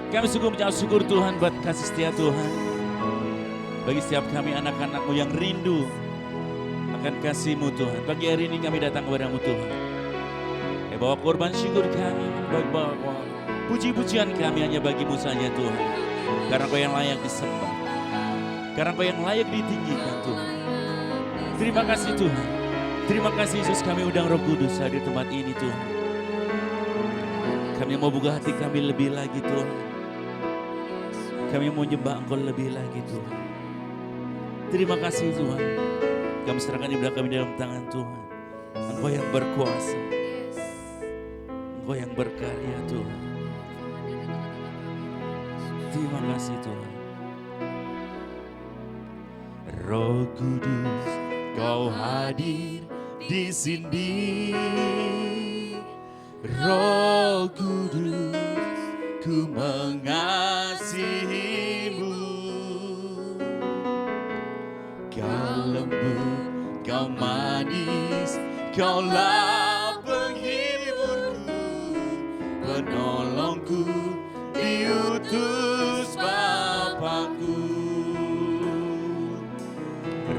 Kami sungguh mengucap syukur Tuhan buat kasih setia Tuhan. Bagi setiap kami anak-anak-Mu yang rindu akan kasih-Mu Tuhan. Pagi hari ini kami datang kepada-Mu Tuhan. Bawa korban syukur kami, bawa puji-pujian kami hanya bagi-Mu saja Tuhan. Karena Kau yang layak disembah. Karena Kau yang layak ditinggikan Tuhan. Terima kasih Tuhan. Terima kasih Yesus, kami undang Roh Kudus hadir tempat ini Tuhan. Kami mau buka hati kami lebih lagi Tuhan. Kami mau nyembah Engkau lebih lagi Tuhan. Terima kasih Tuhan. Kami serahkan ibadah kami dalam tangan Tuhan. Engkau yang berkuasa. Engkau yang berkarya Tuhan. Terima kasih Tuhan. Roh Kudus, Kau hadir di sini. Roh Kudus, ku mengasihi-Mu. Kau lembut, Kau manis, Kaulah penghiburku, penolongku, diutus Bapakku.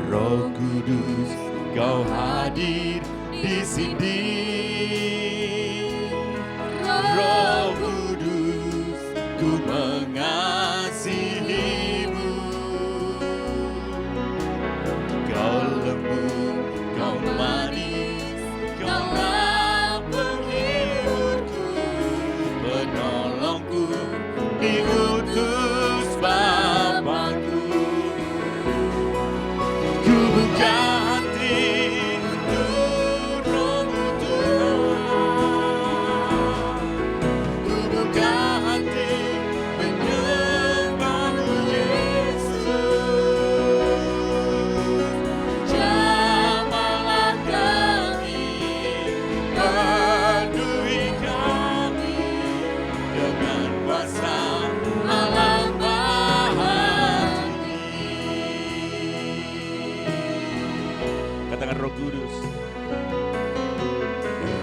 Roh Kudus, Kau hadir di sini. Roh Kudus, ku mengasihi-Mu. Kau lembut, Kau manis, Kaulah penghiburku, penolongku, diutus Bapakku. Ku buka hati untuk Roh-Mu Tuhan. Ku buka hati menyembah-Mu Yesus. Jamahlah kami, penuhi kami dengan kuasa Allah Maha Tinggi. Katakan Roh Kudus.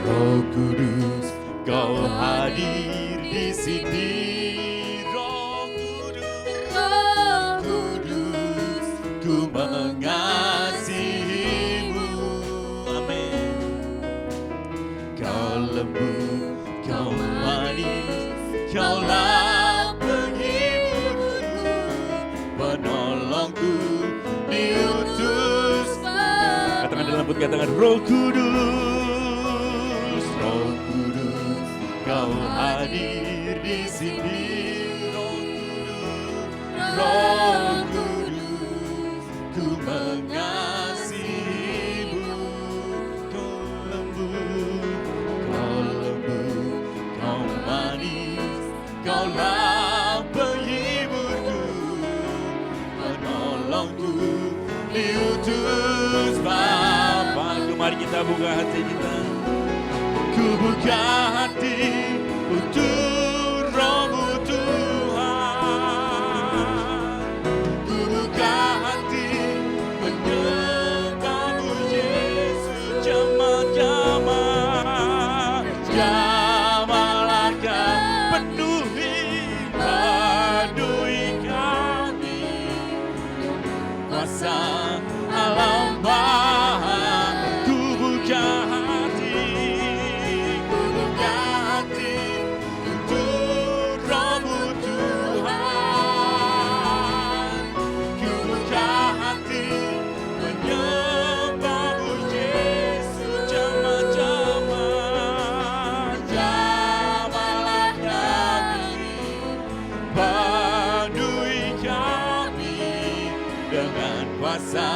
Roh Kudus, Kau hadir di sini. Roh Kudus, ku mengasihi-Mu. Amin. Kau lembut, Kau manis, Kaulah penghiburku, penolongku, diutus. Katakan dalam lembut, katakan Roh Kudus. Roh Kudus, Kau hadir di sini. Roh Kudus, ku mengasihi-Mu. Kau lembut, Kau manis, Kaulah penghiburku, penolongku, diutus Bapakku. Mari kita buka hati kita. Ku buka hati untuk Roh-Mu Tuhan. Ku buka hati menyembah-Mu Yesus. Jamah-jamah, jamahlah Kau penuhi kami. Kuasa alam Maha. Ku buka hati untuk Roh-Mu Tuhan. Ku buka hati menyembah-Mu Yesus. Jamah-jamah, jamahlah kami, penuhi kami dengan kuasa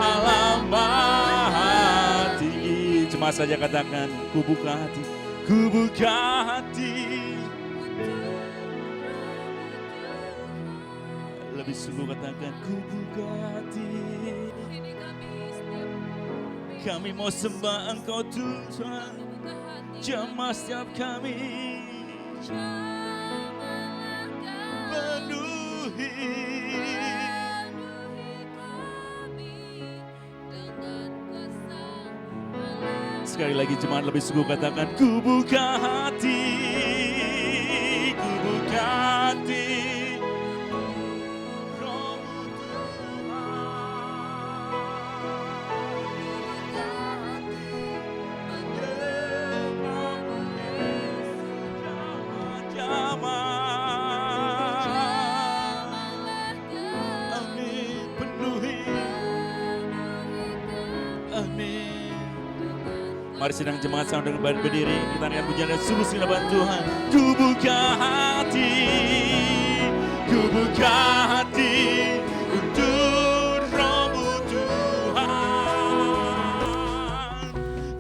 Allah Maha Tinggi. Cuma saja katakan, ku buka hati, ku buka hati. Lebih sungguh katakan, ku buka hati. Kami mau sembah Engkau Tuhan, jamah setiap kami. Penuhi. Sekali lagi jemaat lebih sungguh katakan, ku buka hati, ku buka memberkati. Mari sedang jemaat sama dengan berdiri, kita akan pujian dan sungguh singgapan Tuhan. Ku buka hati untuk Roh-Mu Tuhan.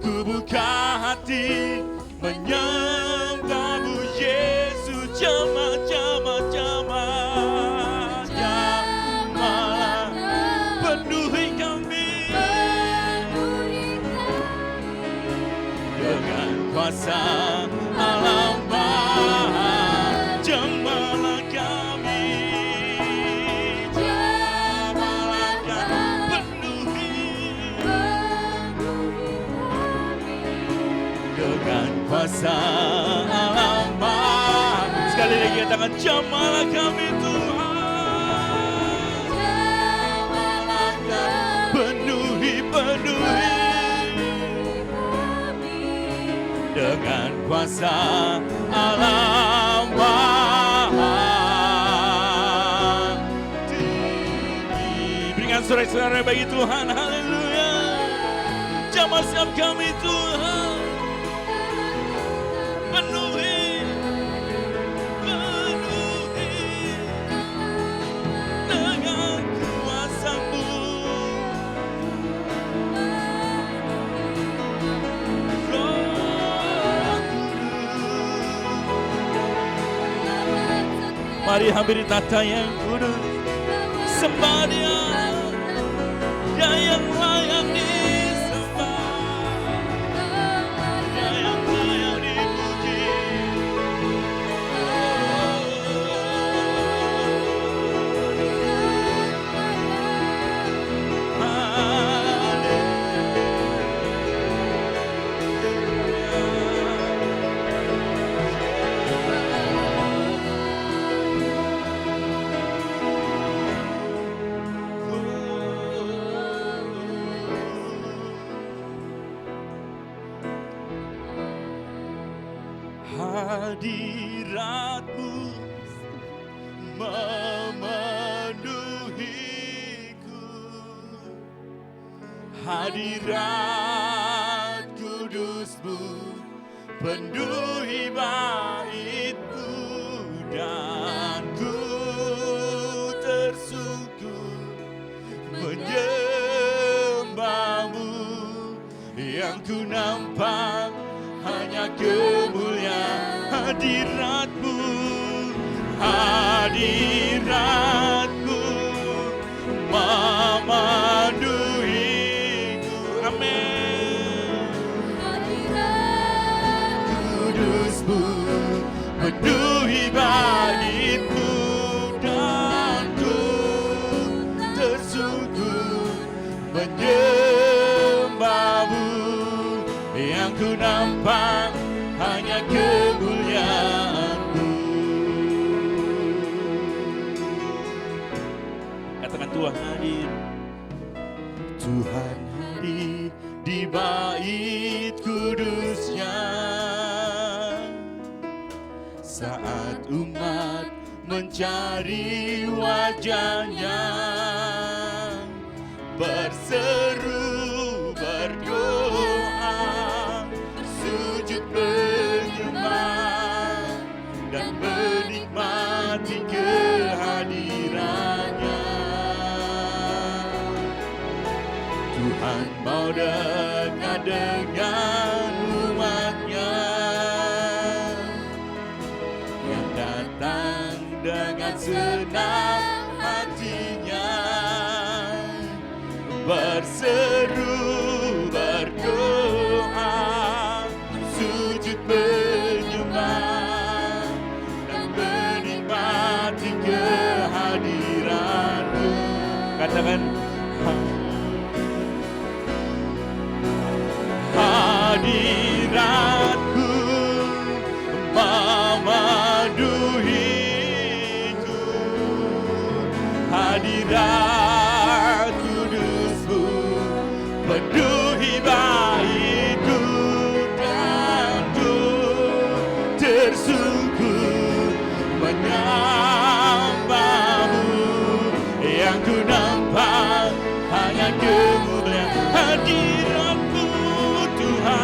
Ku buka hati menyembah-Mu Yesus, jamaah-jamaah, penuhi kami dengan kuasa alam Bapa, jamalah kami, dengan kuasa alam Bapa. Sekali lagi katakan jamalah kami Tuhan, penuhi dengan kuasa alam Bapa. Berikan sorak-sorai bagi Tuhan, haleluya. Jamah siap kami Tuhan, penuhi dengan kuasa-Mu. Mari hampiri tata yang kudus, sembah Dia, Dia yang layak disembah, Dia yang layak dipuji. Hadirat-Mu memenuhiku, hadirat kudus-Mu penuhi bait-Mu, dan ku tersungkur menyembah-Mu. Yang ku nampak hanya kemuliaan hadirat-Mu, hadirat-Mu memenuhiku. Amin. Hadirat kudus-Mu penuhi bait-Mu, dan ku tersungkur menyembah-Mu. Yang ku nampak hanya kemuliaan-Mu. Katakan Tuhan hadir. Tuhan hadir di bait kudus-Nya, saat umat mencari wajah-Nya, berseru berdoa, sujud menyembah dan menikmati kehadiran-Nya. Tuhan mau dekat dengan umat-Nya yang datang dengan senang hatinya, berseru berdoa, sujud menyembah dan menikmati kehadiran-Mu. Katakan hadirat-Mu memenuhi hadirat kudus-Mu penuhi baitku dan ku tersungkur menyembah-Mu. Yang ku nampak hanya kemuliaan hadirat-Mu Tuhan.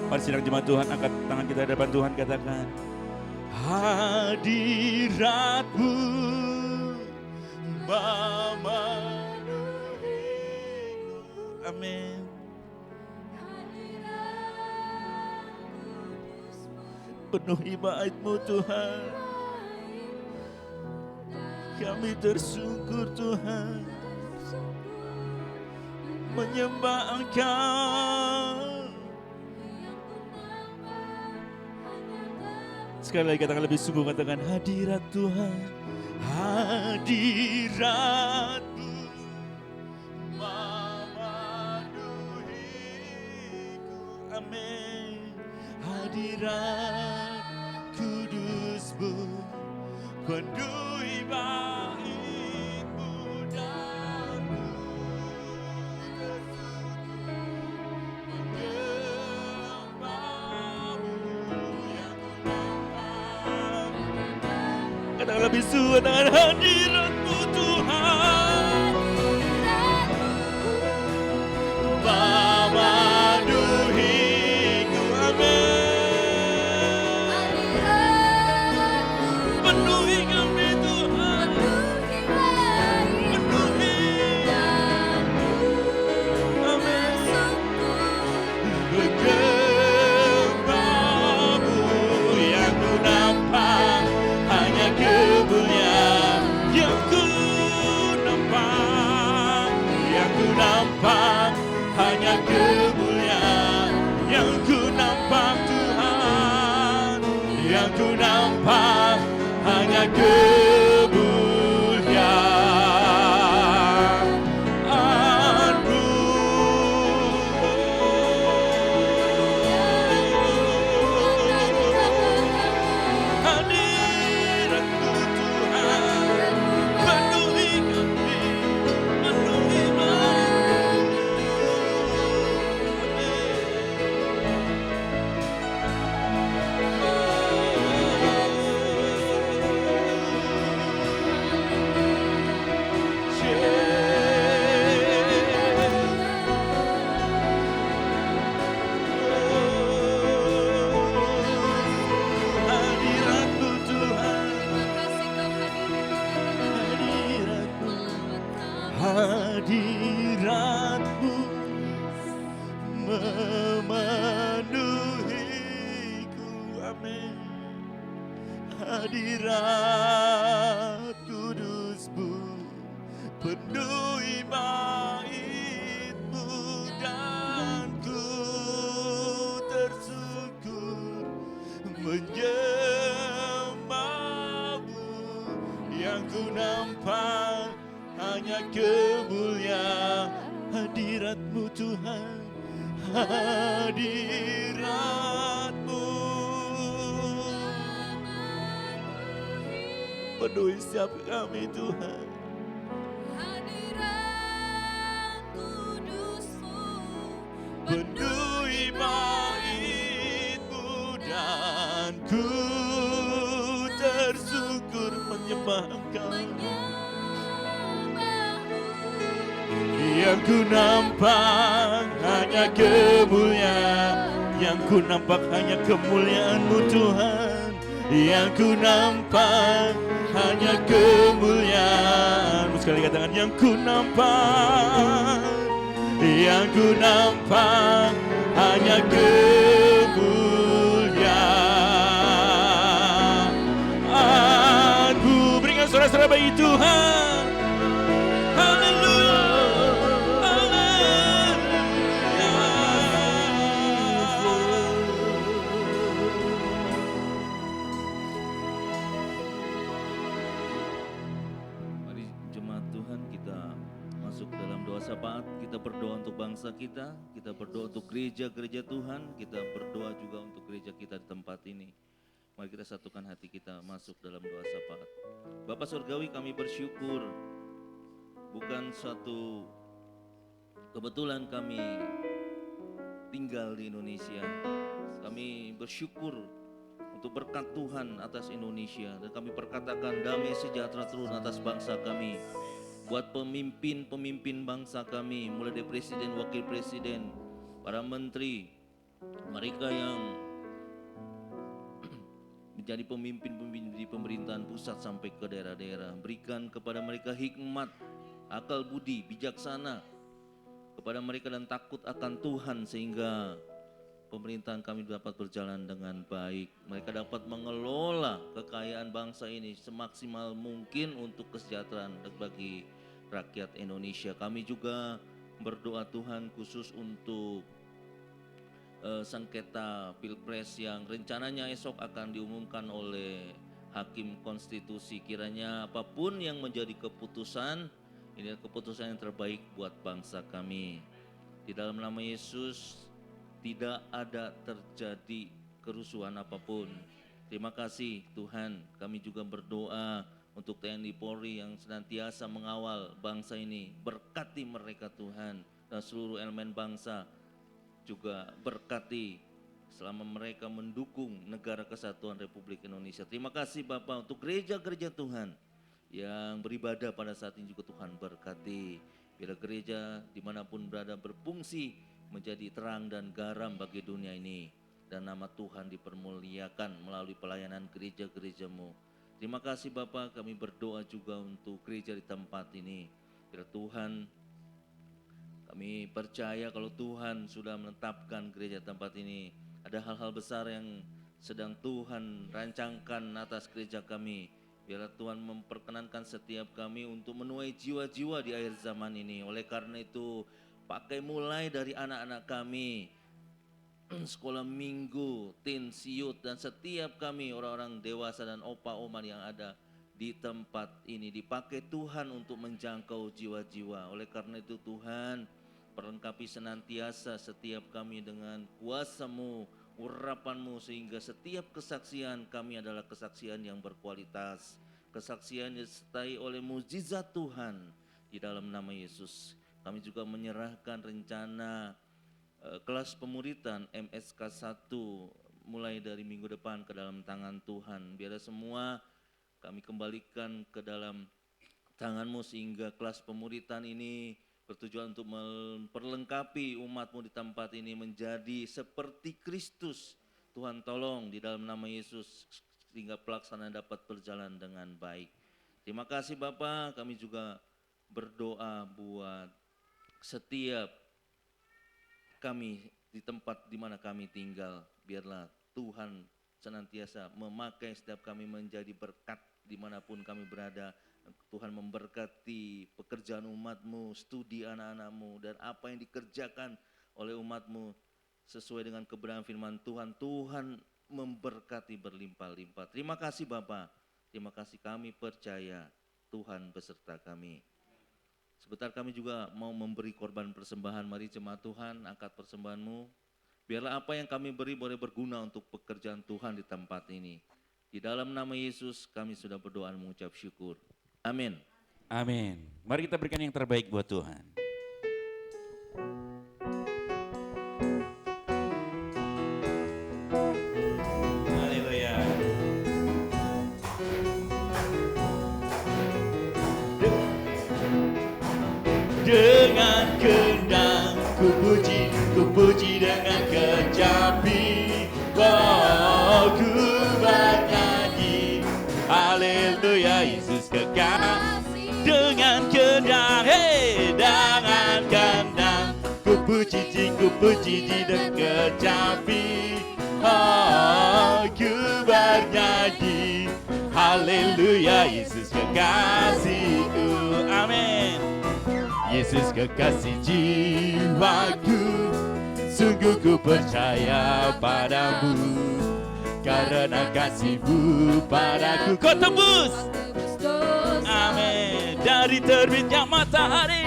Mari sidang jemaat Tuhan, angkat tangan kita di depan Tuhan, katakan hadirat-Mu memenuhiku. Amin. Penuhi bait-Mu Tuhan. Kami tersungkur Tuhan menyembah Engkau. Sekali lagi katakan lebih sungguh, katakan hadirat Tuhan, hadirat-Mu memenuhiku. Amin. Hadirat kudus-Mu penuhi bait-Mu dan ku katakan lebih sungguh dengan hadirat-Mu Tuhan memenuhiku. Amin. Penuhi kami Tuhan, penuhi. Amin. Menyembah-Mu yang ku nampak hanya kemuliaan, yang ku nampak, yang ku nampak hanya kemuliaan, yang ku nampak Tuhan, yang ku nampak hanya kemuliaan-Mu. Hadirat-Mu Tuhan penuhi kami, penuhi hadirat-Mu Tuhan, hadirat-Mu memenuhiku. Amin. Hadirat kudus-Mu penuhi bait-Mu dan ku tersungkur menyembah-Mu. Yang ku nampak hanya kemuliaan hadirat-Mu Tuhan, hadirat-Mu penuhi setiap kami Tuhan. Hadirat kudus-Mu Penuhi bait-Mu dan ku tersungkur menyembah Engkau. Yang ku nampak hanya kemuliaan, yang ku nampak hanya kemuliaan-Mu Tuhan. Yang ku nampak hanya kemuliaan-Mu. Sekali katakan yang ku nampak, yang ku nampak hanya kemuliaan-Mu. Berikan sorak-sorai bagi Tuhan. Sapaat kita berdoa untuk bangsa kita berdoa untuk gereja-gereja Tuhan, kita berdoa juga untuk gereja kita di tempat ini. Mari kita satukan hati kita masuk dalam doa Sapaat. Bapa Surgawi, kami bersyukur bukan suatu kebetulan kami tinggal di Indonesia. Kami bersyukur untuk berkat Tuhan atas Indonesia, dan kami perkatakan damai sejahtera turun atas bangsa kami. Buat pemimpin-pemimpin bangsa kami, mulai dari presiden, wakil presiden, para menteri, mereka yang menjadi pemimpin-pemimpin di pemerintahan pusat sampai ke daerah-daerah. Berikan kepada mereka hikmat, akal budi, bijaksana kepada mereka, dan takut akan Tuhan, sehingga pemerintahan kami dapat berjalan dengan baik. Mereka dapat mengelola kekayaan bangsa ini semaksimal mungkin untuk kesejahteraan bagi rakyat Indonesia. Kami juga berdoa Tuhan khusus untuk sengketa Pilpres yang rencananya esok akan diumumkan oleh Hakim Konstitusi. Kiranya apapun yang menjadi keputusan, ini adalah keputusan yang terbaik buat bangsa kami. Di dalam nama Yesus, tidak ada terjadi kerusuhan apapun. Terima kasih Tuhan. Kami juga berdoa untuk TNI Polri yang senantiasa mengawal bangsa ini. Berkati mereka Tuhan, dan seluruh elemen bangsa juga berkati selama mereka mendukung negara kesatuan Republik Indonesia. Terima kasih Bapak untuk gereja-gereja Tuhan yang beribadah pada saat ini juga Tuhan berkati. Biar gereja dimanapun berada berfungsi menjadi terang dan garam bagi dunia ini, dan nama Tuhan dipermuliakan melalui pelayanan gereja-gereja-Mu. Terima kasih Bapak, kami berdoa juga untuk gereja di tempat ini. Biar Tuhan, kami percaya kalau Tuhan sudah menetapkan gereja tempat ini, ada hal-hal besar yang sedang Tuhan rancangkan atas gereja kami. Biarlah Tuhan memperkenankan setiap kami untuk menuai jiwa-jiwa di akhir zaman ini. Oleh karena itu, pakai mulai dari anak-anak kami, sekolah minggu, teens, youth, dan setiap kami orang-orang dewasa dan opa-oma yang ada di tempat ini. Dipakai Tuhan untuk menjangkau jiwa-jiwa. Oleh karena itu Tuhan, perlengkapi senantiasa setiap kami dengan kuasa-Mu, urapan-Mu, sehingga setiap kesaksian kami adalah kesaksian yang berkualitas. Kesaksian yang disertai oleh mukjizat Tuhan di dalam nama Yesus. Kami juga menyerahkan rencana kelas pemuritan MSK 1 mulai dari minggu depan ke dalam tangan Tuhan. Biarlah semua kami kembalikan ke dalam tangan-Mu, sehingga kelas pemuritan ini bertujuan untuk memperlengkapi umat-Mu di tempat ini menjadi seperti Kristus. Tuhan tolong di dalam nama Yesus, sehingga pelaksanaan dapat berjalan dengan baik. Terima kasih Bapak, kami juga berdoa buat setiap kami di tempat di mana kami tinggal. Biarlah Tuhan senantiasa memakai setiap kami menjadi berkat dimanapun kami berada. Tuhan memberkati pekerjaan umat-Mu, studi anak-anak-Mu, dan apa yang dikerjakan oleh umat-Mu sesuai dengan kebenaran firman Tuhan. Tuhan memberkati berlimpah-limpah. Terima kasih Bapak, terima kasih, kami percaya Tuhan beserta kami. Sebentar kami juga mau memberi korban persembahan. Mari jemaat Tuhan, angkat persembahan-Mu. Biarlah apa yang kami beri boleh berguna untuk pekerjaan Tuhan di tempat ini. Di dalam nama Yesus kami sudah berdoa dan mengucap syukur. Amin. Amin. Mari kita berikan yang terbaik buat Tuhan. Haleluya. Dengan kendang ku puji dengan kecapi, oh ku bernyanyi, haleluya Yesus kekasih. Dengan kendang, hey, dengan kendang ku puji dengan kecapi, oh ku bernyanyi, haleluya Yesus kekasihku, amin. Yesus kekasih jiwaku, sungguh ku percaya padamu, karena kasih-Mu padaku kau tembus, amin. Dari terbitnya matahari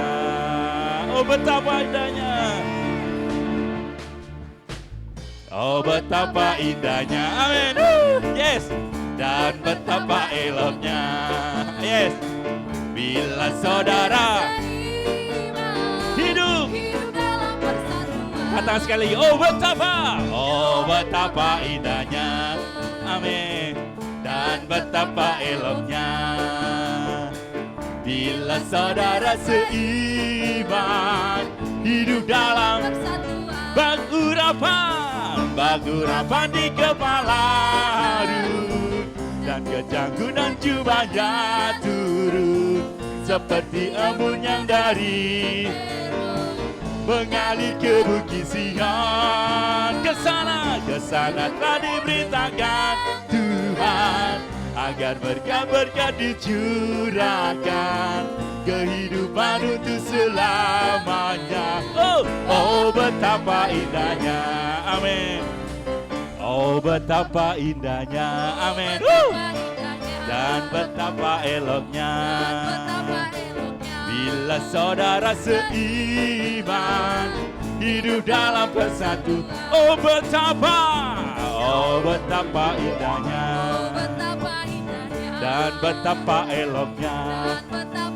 betapa indahnya. Oh betapa indahnya, amin. Yes. Dan betapa eloknya, yes. Bila saudara hidup dalam persatuan. katakan sekali, oh betapa indahnya, amin. Dan betapa eloknya, bila saudara seiman hidup dalam Persatuan. bagurapan di kepala Harun, dan kejanggu dan jubahnya turun seperti embun yang dari mengalir ke Bukit Sion. Kesana telah diberitakan Tuhan, agar berkat-berkat dicurahkan, kehidupan untuk selamanya. Oh betapa indahnya, amin. Oh betapa indahnya, amin. Dan betapa eloknya, bila saudara seiman hidup dalam persatu. Oh betapa indahnya, dan betapa eloknya,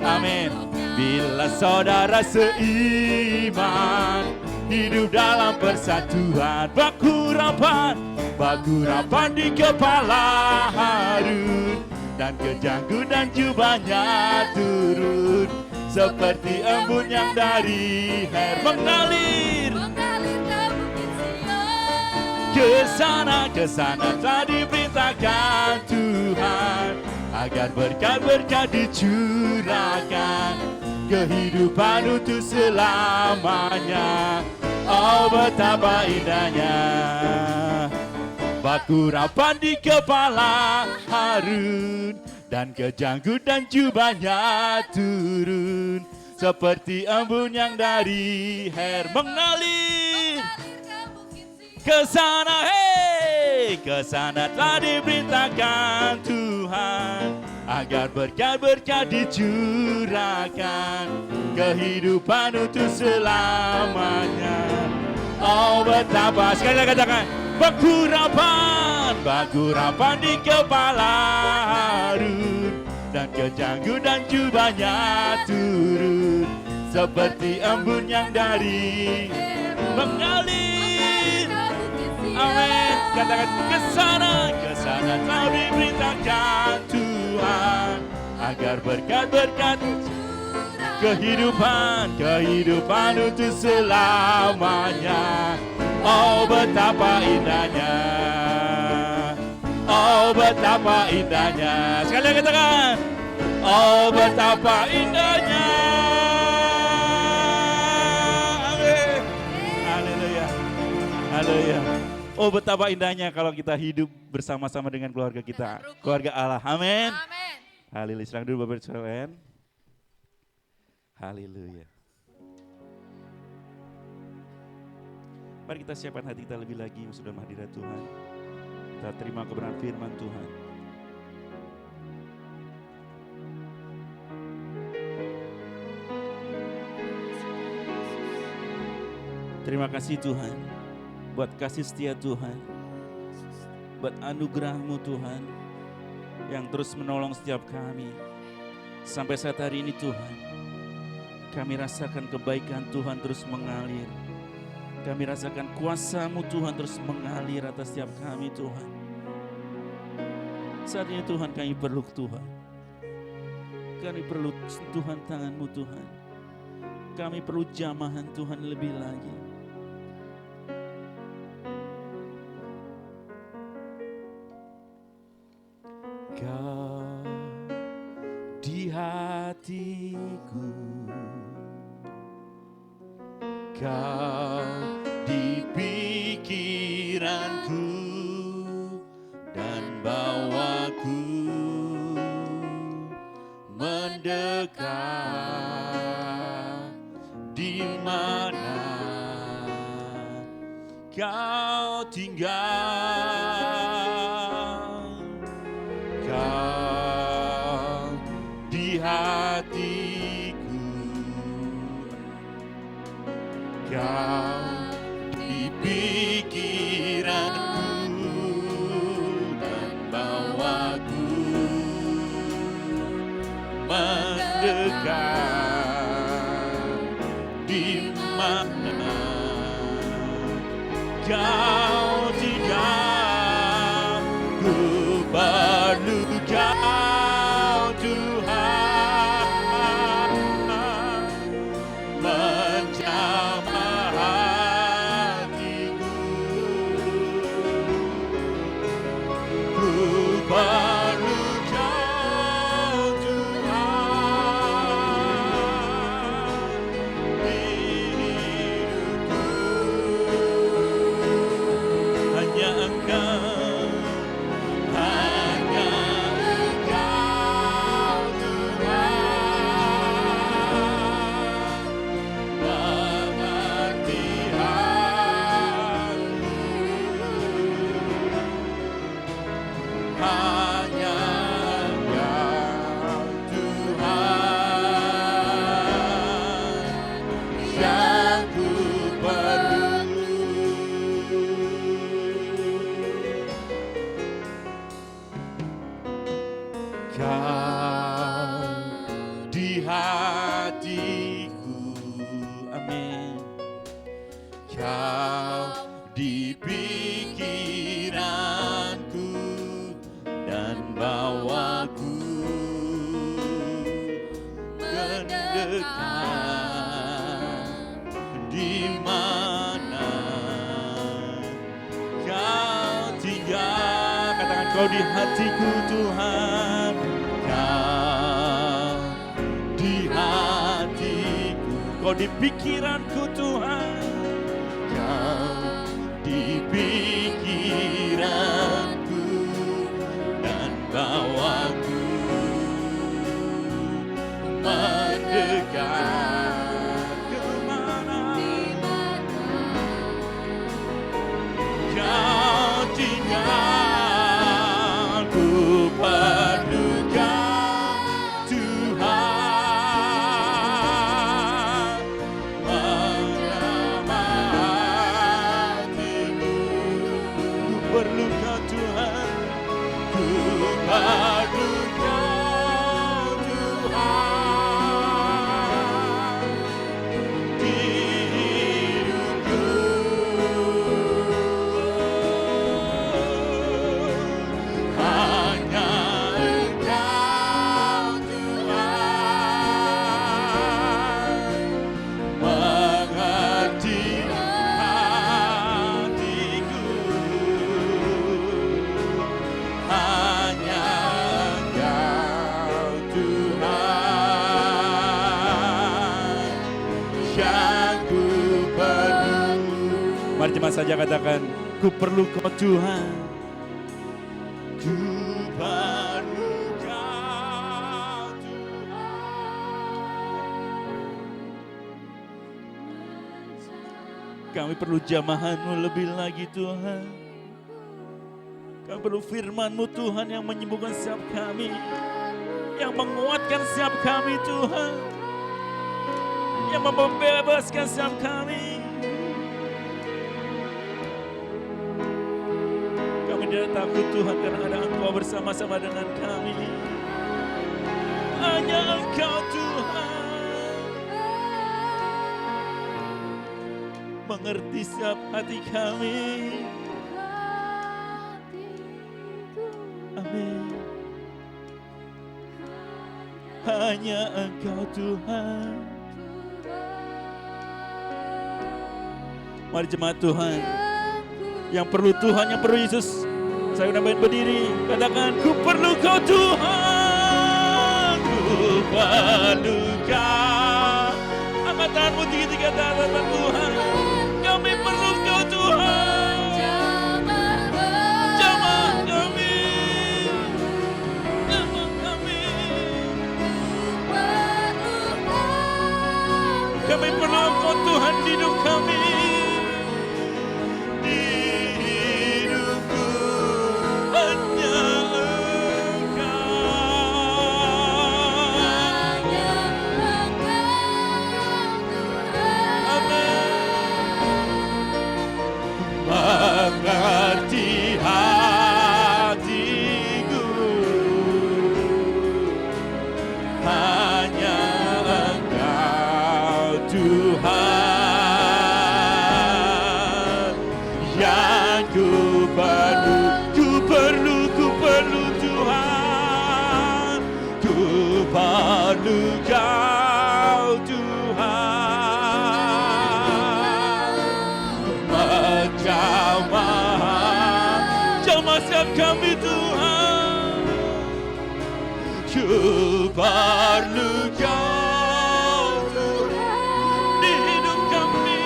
amin. Bila saudara seiman hidup dalam persatuan, bagurapan di kepala Harun, dan kejanggu dan jubahnya turun seperti embun yang dari mengalir ke sana telah diberitakan Tuhan, agar berkat-berkat dicurahkan, kehidupan untuk selamanya. Oh betapa indahnya, bagurapan di kepala Harun, dan kejanggut dan jubahnya turun seperti embun yang dari mengalir ke sana, ke sana telah diberitakan Tuhan, agar berkat-berkat dicurahkan, kehidupan untuk selamanya. Oh betapa, sekali lagi katakan, bagurapan di kepala Harun, dan kejanggut dan jubahnya turun seperti embun yang dari mengalir. Amin. Katakan, kesana telah diberitakan Tuhan, agar berkat-berkat kehidupan untuk selamanya. Oh betapa indahnya, oh betapa indahnya. Sekali lagi katakan, oh betapa indahnya. Amin. Haleluya, haleluya. Oh betapa indahnya kalau kita hidup bersama-sama dengan keluarga kita, keluarga Allah. Amin. Amin. Haleluya. Silakan dulu Bapak sekalian. Haleluya. Mari kita siapkan hati kita lebih lagi yang sudah hadirat Tuhan. Kita terima kebenaran firman Tuhan. Terima kasih Tuhan, buat kasih setia Tuhan, buat anugerah-Mu Tuhan, yang terus menolong setiap kami. Sampai saat hari ini Tuhan, kami rasakan kebaikan Tuhan terus mengalir. Kami rasakan kuasa-Mu Tuhan terus mengalir atas setiap kami Tuhan. Saat ini Tuhan kami perlu Tuhan. Kami perlu sentuhan tangan-Mu Tuhan. Kami perlu jamahan Tuhan lebih lagi. Kau di hatiku, Kau di pikiranku, dan bawaku mendekat. Di mana Kau tinggal, Kau di hatiku. Kau di pikiranku dan bawaku mendekat di mana Kau tinggal, ku perlu Kau Tuhan, menjamah hatiku, ku perlu Kau Tuhan di hidupku. Hanya Engkau, hanya Engkau Tuhan, mengerti hatiku. Hanya Engkau Tuhan yang ku perlu. Kau di hatiku, amin. Kau di pikiranku dan bawaku mendekat di mana Kau tinggal. Katakan Kau di hatiku Tuhan, Kau di hatiku, Kau di pikiranku Tuhan, Kau di pikiranku dan bawaku mendekat kemana Kau tinggal, ku perlu Kau Tuhan, menjamah hatiku. Ku perlu Kau Tuhan, ku perlu Kau Tuhan di hidupku. Hanya Engkau Tuhan, mengerti hatiku. Hanya Engkau Tuhan yang ku perlu. Mari jemaat saja katakan, ku perlu Kau Tuhan, ku perlu Kau Tuhan. Kami perlu jamahan-Mu lebih lagi Tuhan. Kami perlu firman-Mu Tuhan yang menyembuhkan setiap kami, yang menguatkan setiap kami Tuhan, yang membebaskan setiap kami. Kami tidak takut Tuhan karena ada Engkau bersama-sama dengan kami. Hanya Engkau Tuhan mengerti setiap hati kami. Amin. Hanya Engkau Tuhan. Mari jemaat Tuhan yang perlu Tuhan, yang perlu Yesus, saya nambahin berdiri, katakan, ku perlu Kau Tuhan, ku perlu Kau. Angkat tanganmu tinggi-tinggi, katakan Tuhan, kami perlu Kau Tuhan. Jamah kami, jamah kami. Kami perlu Kau Tuhan di hidup kami. Di hidupku hanya Engkau. Amin. setiap kami Tuhan. Ku perlu Kau Tuhan di hidup kami.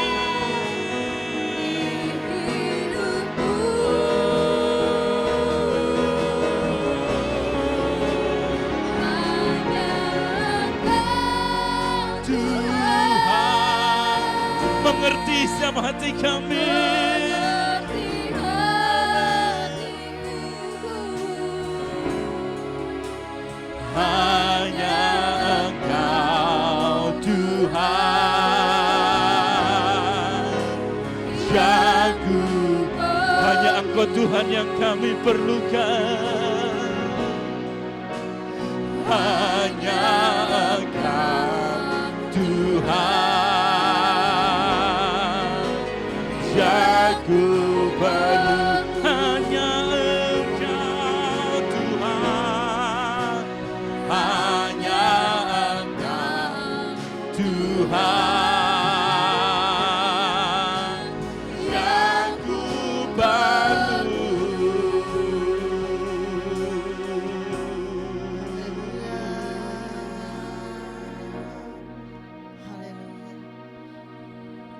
Tuhan mengerti setiap hati kami. Hanya Engkau Tuhan yang ku, hanya Engkau Tuhan yang kami perlukan. Hanya Engkau Tuhan yang ku perlu. Hanya Engkau Tuhan, hanya Engkau Tuhan yang ku perlu. Haleluya.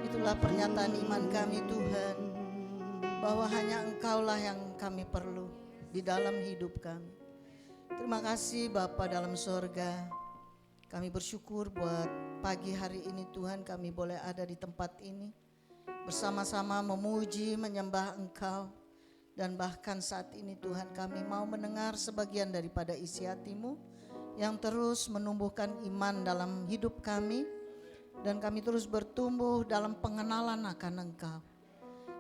Itulah pernyataan iman kami Tuhan, bahwa hanya Engkaulah yang kami perlu di dalam hidup kami. Terima kasih Bapa dalam sorga. Kami bersyukur buat pagi hari ini Tuhan, kami boleh ada di tempat ini bersama-sama memuji, menyembah Engkau. Dan bahkan saat ini Tuhan, kami mau mendengar sebagian daripada isi hati-Mu yang terus menumbuhkan iman dalam hidup kami, dan kami terus bertumbuh dalam pengenalan akan Engkau.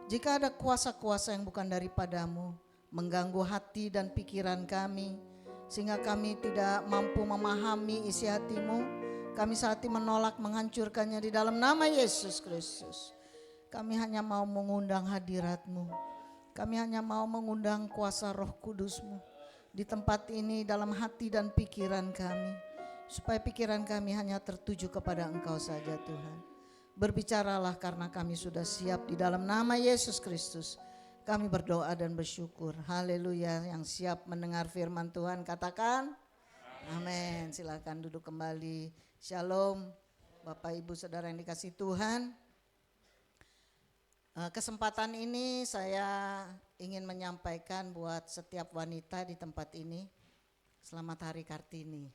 Jika ada kuasa-kuasa yang bukan daripada-Mu mengganggu hati dan pikiran kami, sehingga kami tidak mampu memahami isi hati-Mu, kami saat ini menolak menghancurkannya di dalam nama Yesus Kristus. Kami hanya mau mengundang hadirat-Mu. Kami hanya mau mengundang kuasa Roh Kudus-Mu di tempat ini, dalam hati dan pikiran kami, supaya pikiran kami hanya tertuju kepada Engkau saja Tuhan. Berbicaralah karena kami sudah siap di dalam nama Yesus Kristus. Kami berdoa dan bersyukur. Haleluya. Yang siap mendengar firman Tuhan katakan amin. Silakan duduk kembali. Shalom Bapak Ibu Saudara yang dikasihi Tuhan. Kesempatan ini saya ingin menyampaikan buat setiap wanita di tempat ini, selamat Hari Kartini.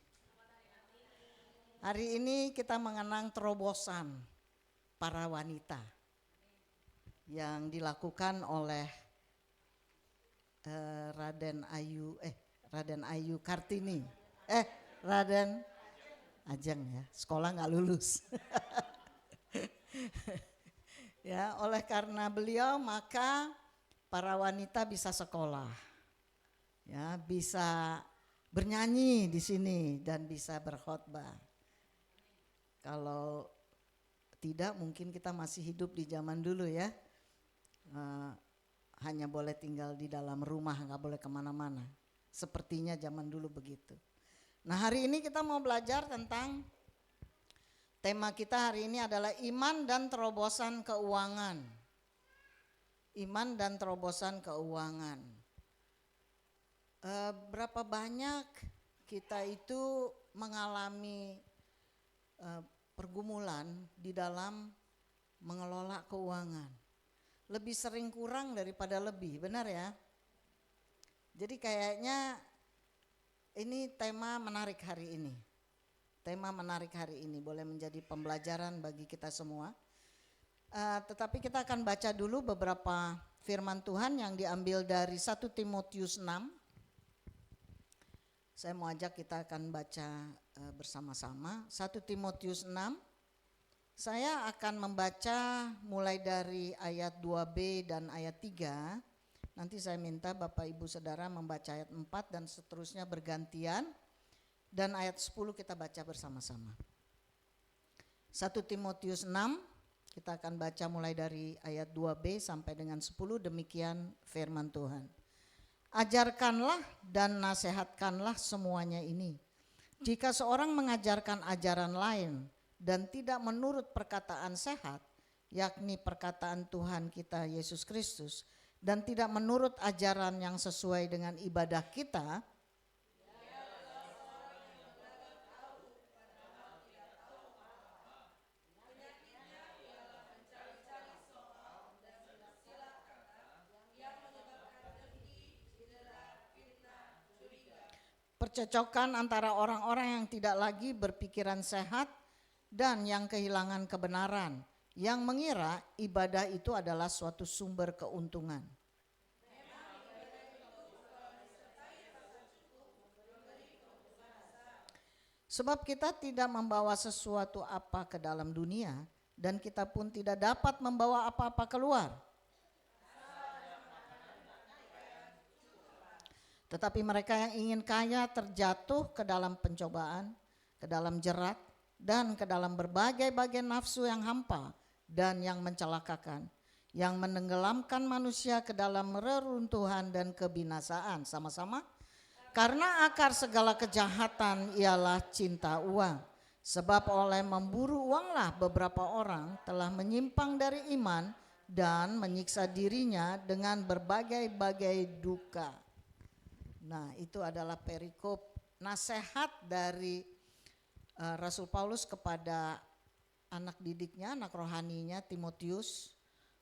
Hari ini kita mengenang terobosan para wanita yang dilakukan oleh Raden Ayu Kartini, Raden Ajeng ya, sekolah nggak lulus. Ya, oleh karena beliau maka para wanita bisa sekolah, ya, bisa bernyanyi di sini dan bisa berkhotbah. Kalau tidak mungkin kita masih hidup di zaman dulu ya, hanya boleh tinggal di dalam rumah, nggak boleh kemana-mana. Sepertinya zaman dulu begitu. Nah hari ini kita mau belajar tentang tema kita hari ini adalah iman dan terobosan keuangan. Iman dan terobosan keuangan. Berapa banyak kita itu mengalami pergumulan di dalam mengelola keuangan. Lebih sering kurang daripada lebih, benar ya? Jadi kayaknya ini tema menarik hari ini. Tema menarik hari ini boleh menjadi pembelajaran bagi kita semua. Tetapi kita akan baca dulu beberapa firman Tuhan yang diambil dari 1 Timotius 6. Saya mau ajak kita akan baca bersama-sama 1 Timotius 6. Saya akan membaca mulai dari ayat 2b dan ayat 3. Nanti saya minta Bapak Ibu Saudara membaca ayat 4 dan seterusnya bergantian. Dan ayat 10 kita baca bersama-sama. 1 Timotius 6 kita akan baca mulai dari ayat 2b sampai dengan 10, demikian firman Tuhan. Ajarkanlah dan nasihatkanlah semuanya ini. Jika seorang mengajarkan ajaran lain dan tidak menurut perkataan sehat, yakni perkataan Tuhan kita Yesus Kristus, dan tidak menurut ajaran yang sesuai dengan ibadah kita, percecokan antara orang-orang yang tidak lagi berpikiran sehat dan yang kehilangan kebenaran, yang mengira ibadah itu adalah suatu sumber keuntungan. Sebab kita tidak membawa sesuatu apa ke dalam dunia, dan kita pun tidak dapat membawa apa-apa keluar. Tetapi mereka yang ingin kaya terjatuh ke dalam pencobaan, ke dalam jerat, dan ke dalam berbagai-bagai nafsu yang hampa dan yang mencelakakan, yang menenggelamkan manusia ke dalam reruntuhan dan kebinasaan. Sama-sama. Karena akar segala kejahatan ialah cinta uang. Sebab oleh memburu uanglah beberapa orang telah menyimpang dari iman dan menyiksa dirinya dengan berbagai-bagai duka. Nah, itu adalah perikop nasihat dari Rasul Paulus kepada anak didiknya, anak rohaninya Timotius,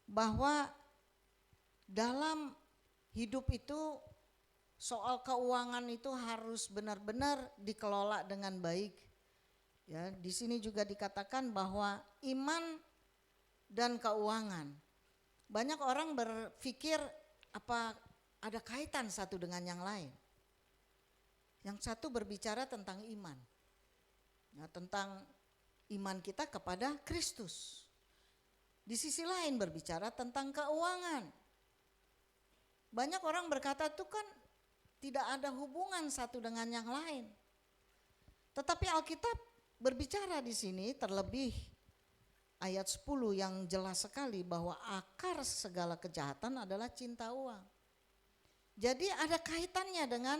bahwa dalam hidup itu soal keuangan itu harus benar-benar dikelola dengan baik. Ya, di sini juga dikatakan bahwa iman dan keuangan. Banyak orang berpikir apa ada kaitan satu dengan yang lain. Yang satu berbicara tentang iman. Ya, tentang iman kita kepada Kristus. Di sisi lain berbicara tentang keuangan. Banyak orang berkata itu kan tidak ada hubungan satu dengan yang lain. Tetapi Alkitab berbicara di sini terlebih ayat 10 yang jelas sekali bahwa akar segala kejahatan adalah cinta uang. Jadi ada kaitannya dengan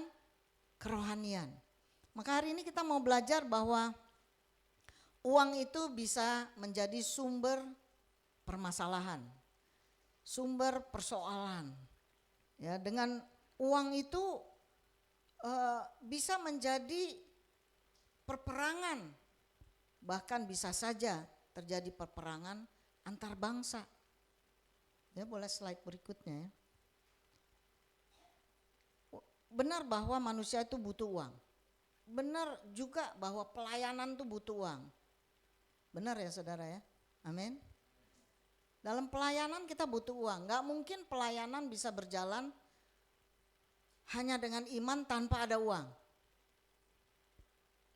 kerohanian. Maka hari ini kita mau belajar bahwa uang itu bisa menjadi sumber permasalahan, sumber persoalan. Ya, dengan uang itu bisa menjadi perperangan, bahkan bisa saja terjadi perperangan antar bangsa. Ya, boleh slide berikutnya ya. Benar bahwa manusia itu butuh uang. Benar juga bahwa pelayanan itu butuh uang. Benar ya saudara ya, amin. Dalam pelayanan kita butuh uang. Gak mungkin pelayanan bisa berjalan hanya dengan iman tanpa ada uang.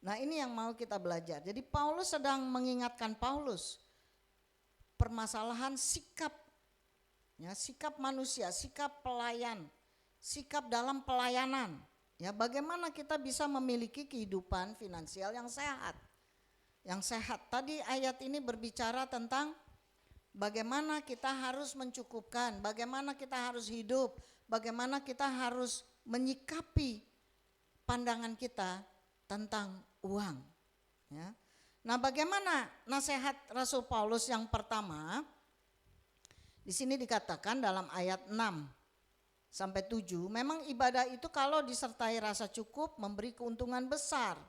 Nah, ini yang mau kita belajar. Jadi Paulus sedang mengingatkan Paulus permasalahan sikap, ya, sikap manusia, sikap pelayan, sikap dalam pelayanan. Ya, bagaimana kita bisa memiliki kehidupan finansial yang sehat. Yang sehat. Tadi ayat ini berbicara tentang bagaimana kita harus mencukupkan, bagaimana kita harus hidup, bagaimana kita harus menyikapi pandangan kita tentang uang. Ya. Nah, bagaimana nasihat Rasul Paulus yang pertama? Di sini dikatakan dalam ayat 6 sampai 7, memang ibadah itu kalau disertai rasa cukup memberi keuntungan besar.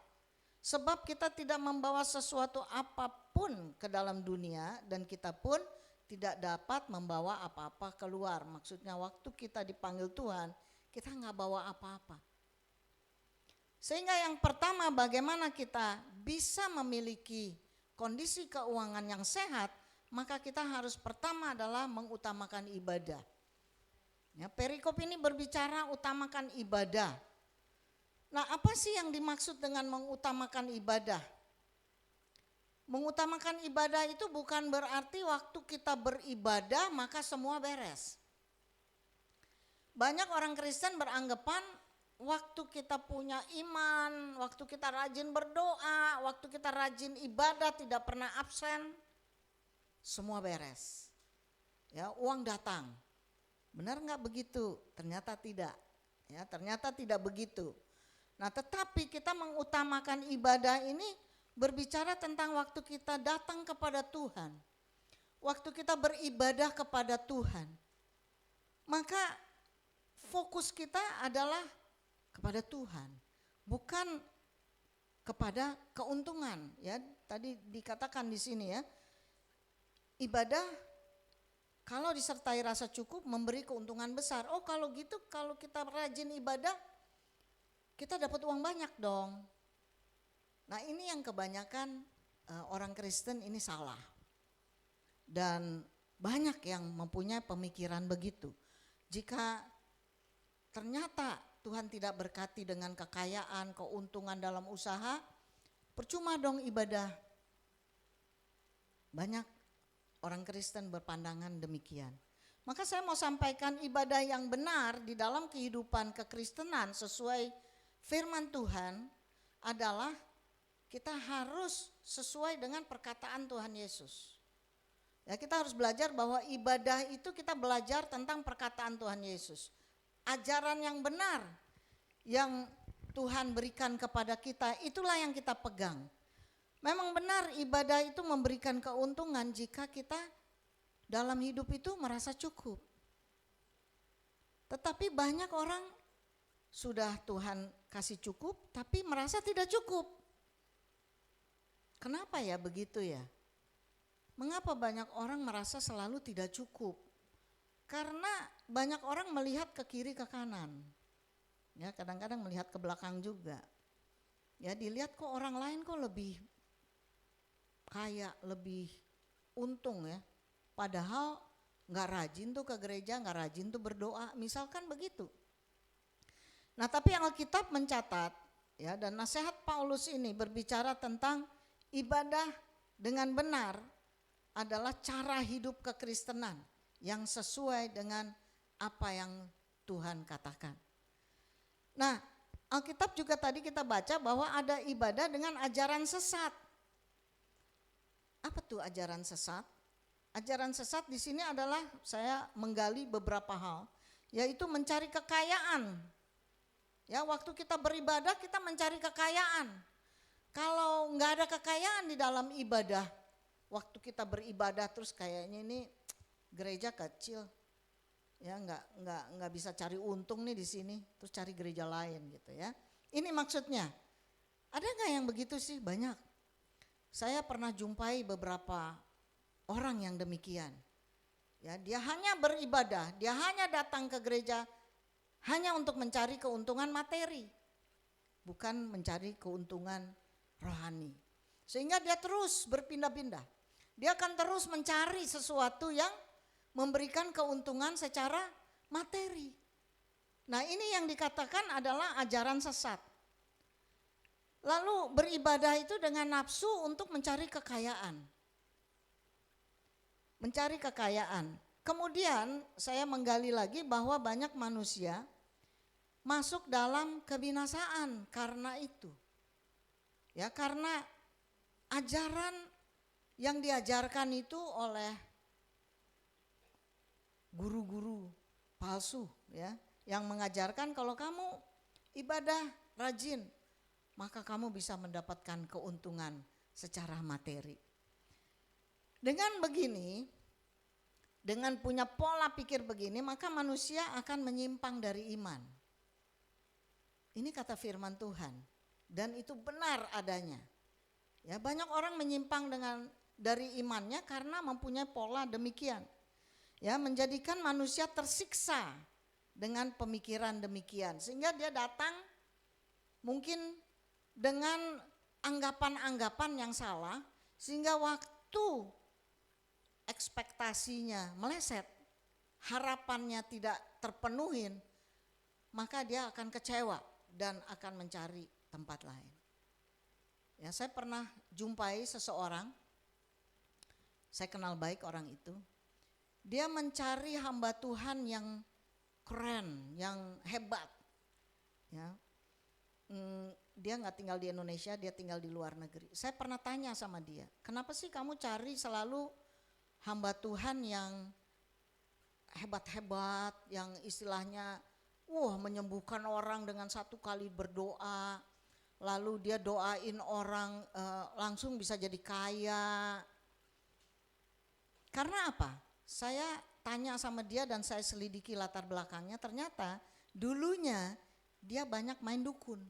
Sebab kita tidak membawa sesuatu apapun ke dalam dunia dan kita pun tidak dapat membawa apa-apa keluar. Maksudnya waktu kita dipanggil Tuhan, kita nggak bawa apa-apa. Sehingga yang pertama bagaimana kita bisa memiliki kondisi keuangan yang sehat, maka kita harus pertama adalah mengutamakan ibadah. Ya, perikop ini berbicara utamakan ibadah. Nah, apa sih yang dimaksud dengan mengutamakan ibadah? Mengutamakan ibadah itu bukan berarti waktu kita beribadah maka semua beres. Banyak orang Kristen beranggapan waktu kita punya iman, waktu kita rajin berdoa, waktu kita rajin ibadah tidak pernah absen, semua beres. Ya, uang datang. Benar nggak begitu? Ternyata tidak. Ya, ternyata tidak begitu. Nah, tetapi kita mengutamakan ibadah ini berbicara tentang waktu kita datang kepada Tuhan. Waktu kita beribadah kepada Tuhan. maka fokus kita adalah kepada Tuhan, bukan kepada keuntungan. Ya, tadi dikatakan di sini ya, ibadah kalau disertai rasa cukup memberi keuntungan besar. Oh kalau gitu, kalau kita rajin ibadah, kita dapat uang banyak dong. Nah ini yang kebanyakan orang Kristen ini salah. Dan banyak yang mempunyai pemikiran begitu. Jika ternyata Tuhan tidak berkati dengan kekayaan, keuntungan dalam usaha, percuma dong ibadah. Banyak orang Kristen berpandangan demikian. Maka saya mau sampaikan ibadah yang benar di dalam kehidupan kekristenan sesuai firman Tuhan adalah kita harus sesuai dengan perkataan Tuhan Yesus. Ya, kita harus belajar bahwa ibadah itu kita belajar tentang perkataan Tuhan Yesus. Ajaran yang benar yang Tuhan berikan kepada kita, itulah yang kita pegang. Memang benar ibadah itu memberikan keuntungan jika kita dalam hidup itu merasa cukup. Tetapi banyak orang sudah Tuhan kasih cukup tapi merasa tidak cukup. Kenapa ya begitu ya? Mengapa banyak orang merasa selalu tidak cukup? Karena banyak orang melihat ke kiri ke kanan. Ya, kadang-kadang melihat ke belakang juga. Ya, dilihat kok orang lain kok lebih kaya, lebih untung ya. Padahal nggak rajin tuh ke gereja, nggak rajin tuh berdoa, misalkan begitu. Nah tapi Alkitab mencatat ya, dan nasihat Paulus ini berbicara tentang ibadah dengan benar adalah cara hidup kekristenan yang sesuai dengan apa yang Tuhan katakan. Nah Alkitab juga tadi kita baca bahwa ada ibadah dengan ajaran sesat. Apa tuh ajaran sesat? Ajaran sesat di sini adalah saya menggali beberapa hal, yaitu mencari kekayaan. Ya, waktu kita beribadah kita mencari kekayaan. Kalau nggak ada kekayaan di dalam ibadah, waktu kita beribadah terus kayaknya ini gereja kecil, ya nggak bisa cari untung nih di sini, terus cari gereja lain gitu ya. Ini maksudnya. Ada nggak yang begitu sih? Banyak. Saya pernah jumpai beberapa orang yang demikian. Ya, dia hanya beribadah, dia hanya datang ke gereja hanya untuk mencari keuntungan materi, bukan mencari keuntungan rohani. Sehingga dia terus berpindah-pindah. Dia akan terus mencari sesuatu yang memberikan keuntungan secara materi. Nah, ini yang dikatakan adalah ajaran sesat. Lalu beribadah itu dengan nafsu untuk mencari kekayaan. Mencari kekayaan. Kemudian saya menggali lagi bahwa banyak manusia masuk dalam kebinasaan karena itu. Ya, karena ajaran yang diajarkan itu oleh guru-guru palsu ya, yang mengajarkan kalau kamu ibadah rajin maka kamu bisa mendapatkan keuntungan secara materi. Dengan begini, dengan punya pola pikir begini, maka manusia akan menyimpang dari iman. Ini kata firman Tuhan, dan itu benar adanya. Ya, banyak orang menyimpang dari imannya karena mempunyai pola demikian. Ya, menjadikan manusia tersiksa dengan pemikiran demikian, sehingga dia datang mungkin dengan anggapan-anggapan yang salah, sehingga waktu ekspektasinya meleset, harapannya tidak terpenuhin, maka dia akan kecewa dan akan mencari tempat lain. Ya, saya pernah jumpai seseorang, saya kenal baik orang itu. Dia mencari hamba Tuhan yang keren, yang hebat. Ya, dia nggak tinggal di Indonesia, dia tinggal di luar negeri. Saya pernah tanya sama dia, kenapa sih kamu cari selalu hamba Tuhan yang hebat-hebat, yang istilahnya menyembuhkan orang dengan satu kali berdoa, lalu dia doain orang langsung bisa jadi kaya. Karena apa? Saya tanya sama dia dan saya selidiki latar belakangnya, ternyata dulunya dia banyak main dukun.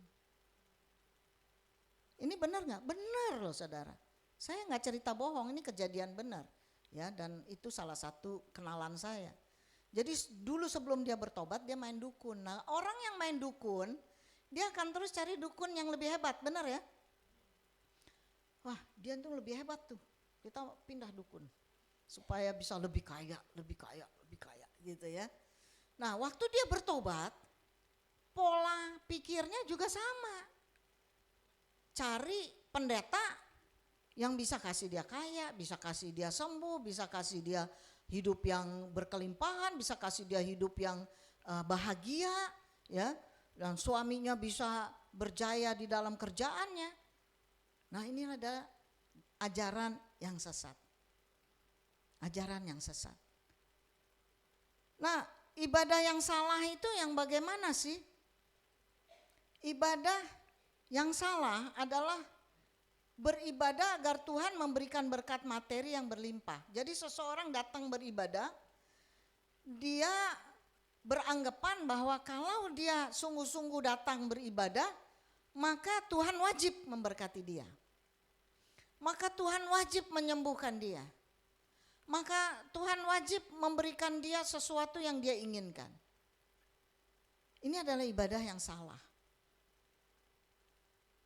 Ini benar nggak? Benar loh saudara. Saya nggak cerita bohong, ini kejadian benar. Ya, dan itu salah satu kenalan saya. Jadi dulu sebelum dia bertobat dia main dukun. Nah, orang yang main dukun dia akan terus cari dukun yang lebih hebat, benar ya? Wah, dia tuh lebih hebat tuh. Kita pindah dukun supaya bisa lebih kaya gitu ya. Nah, waktu dia bertobat, pola pikirnya juga sama. Cari pendeta yang bisa kasih dia kaya, bisa kasih dia sembuh, bisa kasih dia hidup yang berkelimpahan, bisa kasih dia hidup yang bahagia, ya, dan suaminya bisa berjaya di dalam kerjaannya. Nah, ini ada ajaran yang sesat. Ajaran yang sesat. Nah, ibadah yang salah itu yang bagaimana sih? Ibadah yang salah adalah beribadah agar Tuhan memberikan berkat materi yang berlimpah. Jadi seseorang datang beribadah, dia beranggapan bahwa kalau dia sungguh-sungguh datang beribadah, maka Tuhan wajib memberkati dia. Maka Tuhan wajib menyembuhkan dia. Maka Tuhan wajib memberikan dia sesuatu yang dia inginkan. Ini adalah ibadah yang salah.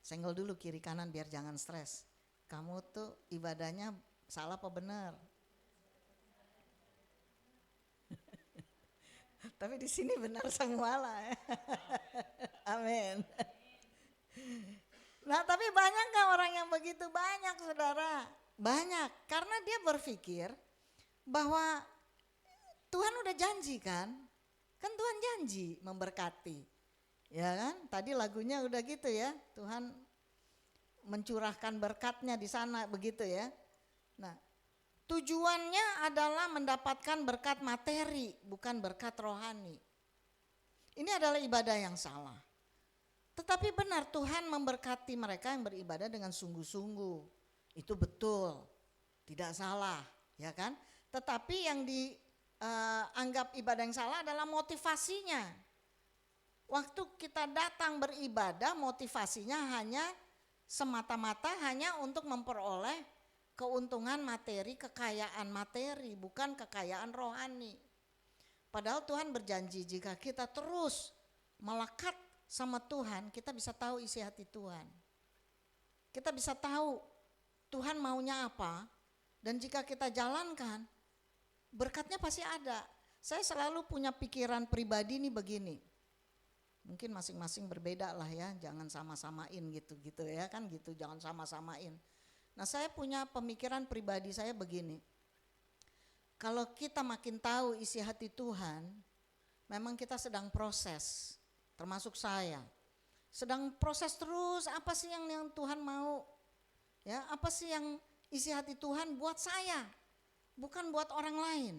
Senggol dulu kiri kanan biar jangan stres. Kamu tuh ibadahnya salah apa benar? Tapi di sini benar semua lah. Amin. Nah, tapi banyak gak orang yang begitu? Banyak saudara. Banyak, karena dia berpikir bahwa Tuhan udah janji kan Tuhan janji memberkati. Ya kan, tadi lagunya udah gitu ya, Tuhan mencurahkan berkatnya di sana begitu ya. Nah, tujuannya adalah mendapatkan berkat materi, bukan berkat rohani. Ini adalah ibadah yang salah. Tetapi benar Tuhan memberkati mereka yang beribadah dengan sungguh-sungguh. Itu betul, tidak salah, ya kan? Tetapi yang dianggap ibadah yang salah adalah motivasinya. Waktu kita datang beribadah, motivasinya hanya semata-mata hanya untuk memperoleh keuntungan materi, kekayaan materi, bukan kekayaan rohani. Padahal Tuhan berjanji jika kita terus melekat sama Tuhan, kita bisa tahu isi hati Tuhan. Kita bisa tahu Tuhan maunya apa, dan jika kita jalankan, berkatnya pasti ada. Saya selalu punya pikiran pribadi nih begini. Mungkin masing-masing berbeda lah ya, jangan sama-samain gitu ya kan gitu, jangan sama-samain. Nah, saya punya pemikiran pribadi saya begini. Kalau kita makin tahu isi hati Tuhan, memang kita sedang proses, termasuk saya. Sedang proses terus, apa sih yang Tuhan mau? Ya, apa sih yang isi hati Tuhan buat saya, bukan buat orang lain.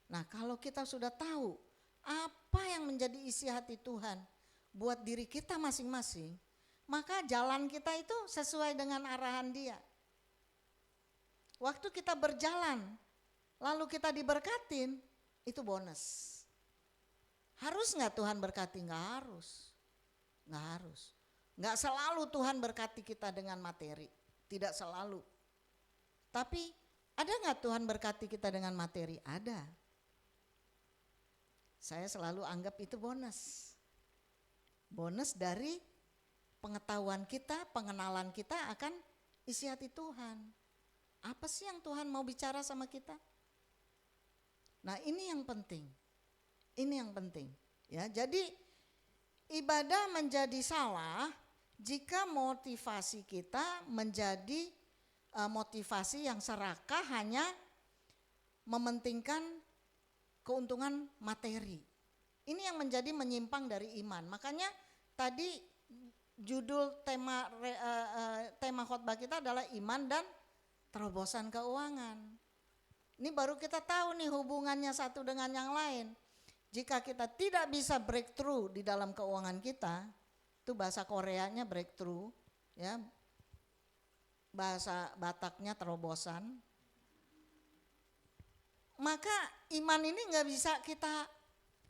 Nah, kalau kita sudah tahu apa yang menjadi isi hati Tuhan buat diri kita masing-masing, maka jalan kita itu sesuai dengan arahan Dia. Waktu kita berjalan, lalu kita diberkatin, itu bonus. Harus nggak Tuhan berkati? Nggak harus. Nggak harus. Nggak selalu Tuhan berkati kita dengan materi, tidak selalu. Tapi ada nggak Tuhan berkati kita dengan materi? Ada. Saya selalu anggap itu bonus. Bonus dari pengetahuan kita, pengenalan kita akan isi hati Tuhan. Apa sih yang Tuhan mau bicara sama kita? Nah, ini yang penting. Ini yang penting. Ya, jadi ibadah menjadi salah jika motivasi kita menjadi motivasi yang serakah, hanya mementingkan keuntungan materi. Ini yang menjadi menyimpang dari iman. Makanya tadi judul tema khotbah kita adalah iman dan terobosan keuangan. Ini baru kita tahu nih hubungannya satu dengan yang lain. Jika kita tidak bisa breakthrough di dalam keuangan kita, itu bahasa Koreanya breakthrough, ya. Bahasa Bataknya terobosan. maka iman ini nggak bisa kita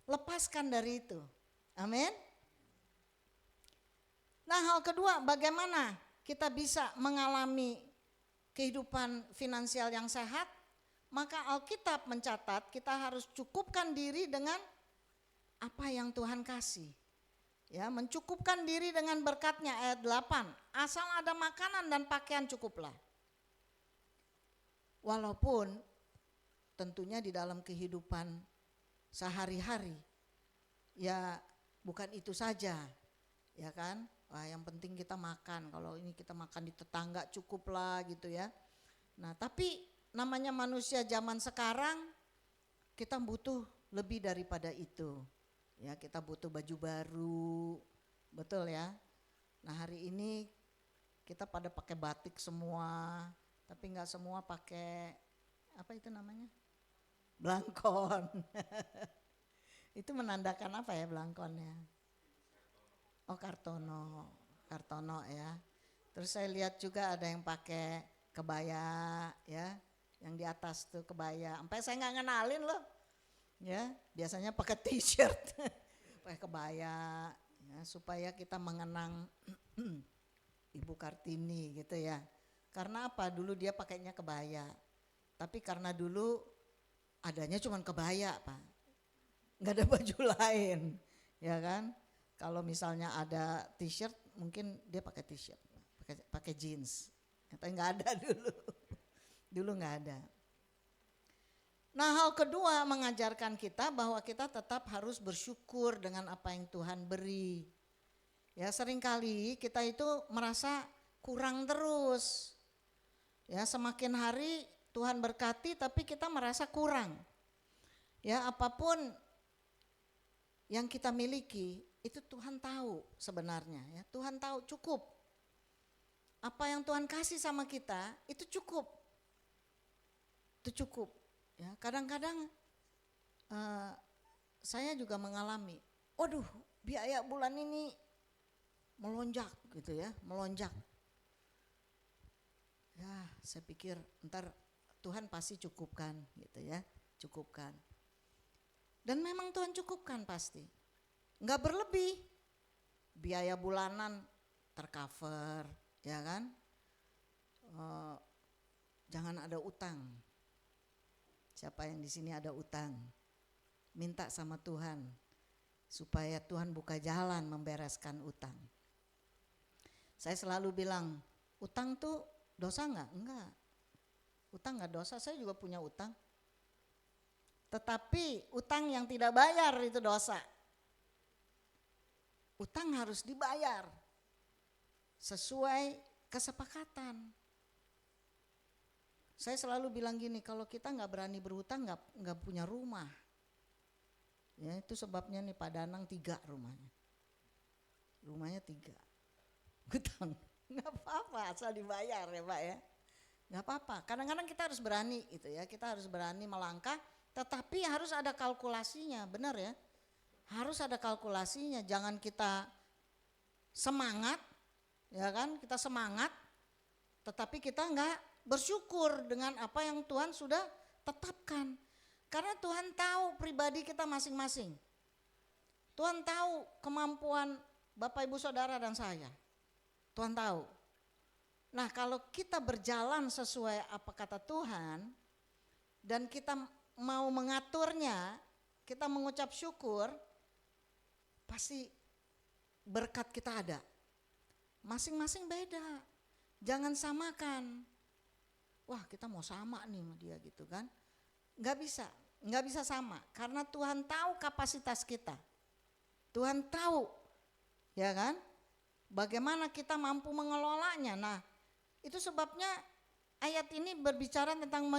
lepaskan dari itu. Amin. Nah, hal kedua, bagaimana kita bisa mengalami kehidupan finansial yang sehat? Maka Alkitab mencatat kita harus cukupkan diri dengan apa yang Tuhan kasih. Ya, mencukupkan diri dengan berkat-Nya, ayat 8. Asal ada makanan dan pakaian cukuplah. Walaupun tentunya di dalam kehidupan sehari-hari, ya bukan itu saja, ya kan? Wah, yang penting kita makan, kalau ini kita makan di tetangga cukuplah gitu ya. Nah, tapi namanya manusia zaman sekarang kita butuh lebih daripada itu. Ya, kita butuh baju baru, betul ya. Nah, hari ini kita pada pakai batik semua, tapi nggak semua pakai apa itu namanya? Blangkon. Itu menandakan apa ya blangkonnya? Oh, kartono ya. Terus saya lihat juga ada yang pakai kebaya ya, yang di atas tuh kebaya. Sampai saya nggak ngenalin loh. Ya, biasanya pakai t-shirt, pakai kebaya ya, supaya kita mengenang Ibu Kartini gitu ya. Karena apa? Dulu dia pakainya kebaya. Tapi karena dulu adanya cuma kebaya, Pak. Nggak ada baju lain, ya kan? Kalau misalnya ada t-shirt, mungkin dia pakai t-shirt, pakai jeans. Tapi nggak ada dulu, dulu nggak ada. Nah, hal kedua mengajarkan kita bahwa kita tetap harus bersyukur dengan apa yang Tuhan beri. Ya, seringkali kita itu merasa kurang terus. Ya, semakin hari Tuhan berkati tapi kita merasa kurang. Ya, apapun yang kita miliki itu Tuhan tahu sebenarnya ya. Tuhan tahu cukup. Apa yang Tuhan kasih sama kita itu cukup. Itu cukup. Ya, kadang-kadang saya juga mengalami, waduh, biaya bulan ini melonjak gitu ya, melonjak. Ya, saya pikir ntar Tuhan pasti cukupkan gitu ya, cukupkan. Dan memang Tuhan cukupkan pasti, nggak berlebih, biaya bulanan tercover, ya kan? Jangan ada utang. Siapa yang di sini ada utang, minta sama Tuhan supaya Tuhan buka jalan membereskan utang. Saya selalu bilang, utang tuh dosa enggak? Enggak. Utang enggak dosa, saya juga punya utang. Tetapi utang yang tidak bayar itu dosa. Utang harus dibayar sesuai kesepakatan. Saya selalu bilang gini, kalau kita nggak berani berhutang nggak punya rumah. Ya, itu sebabnya nih Pak Danang 3 rumahnya. Rumahnya 3. Hutang, nggak apa-apa asal dibayar ya Pak ya. Nggak apa-apa, kadang-kadang kita harus berani gitu ya, kita harus berani melangkah, tetapi harus ada kalkulasinya, benar ya. Harus ada kalkulasinya, jangan kita semangat, ya kan, kita semangat, tetapi kita nggak bersyukur dengan apa yang Tuhan sudah tetapkan. Karena Tuhan tahu pribadi kita masing-masing. Tuhan tahu kemampuan Bapak Ibu Saudara dan saya. Tuhan tahu. Nah, kalau kita berjalan sesuai apa kata Tuhan dan kita mau mengaturnya, kita mengucap syukur, pasti berkat kita ada. Masing-masing beda. Jangan samakan. Wah, kita mau sama nih sama dia gitu kan. Nggak bisa sama. Karena Tuhan tahu kapasitas kita. Tuhan tahu, ya kan, bagaimana kita mampu mengelolanya. Nah, itu sebabnya ayat ini berbicara tentang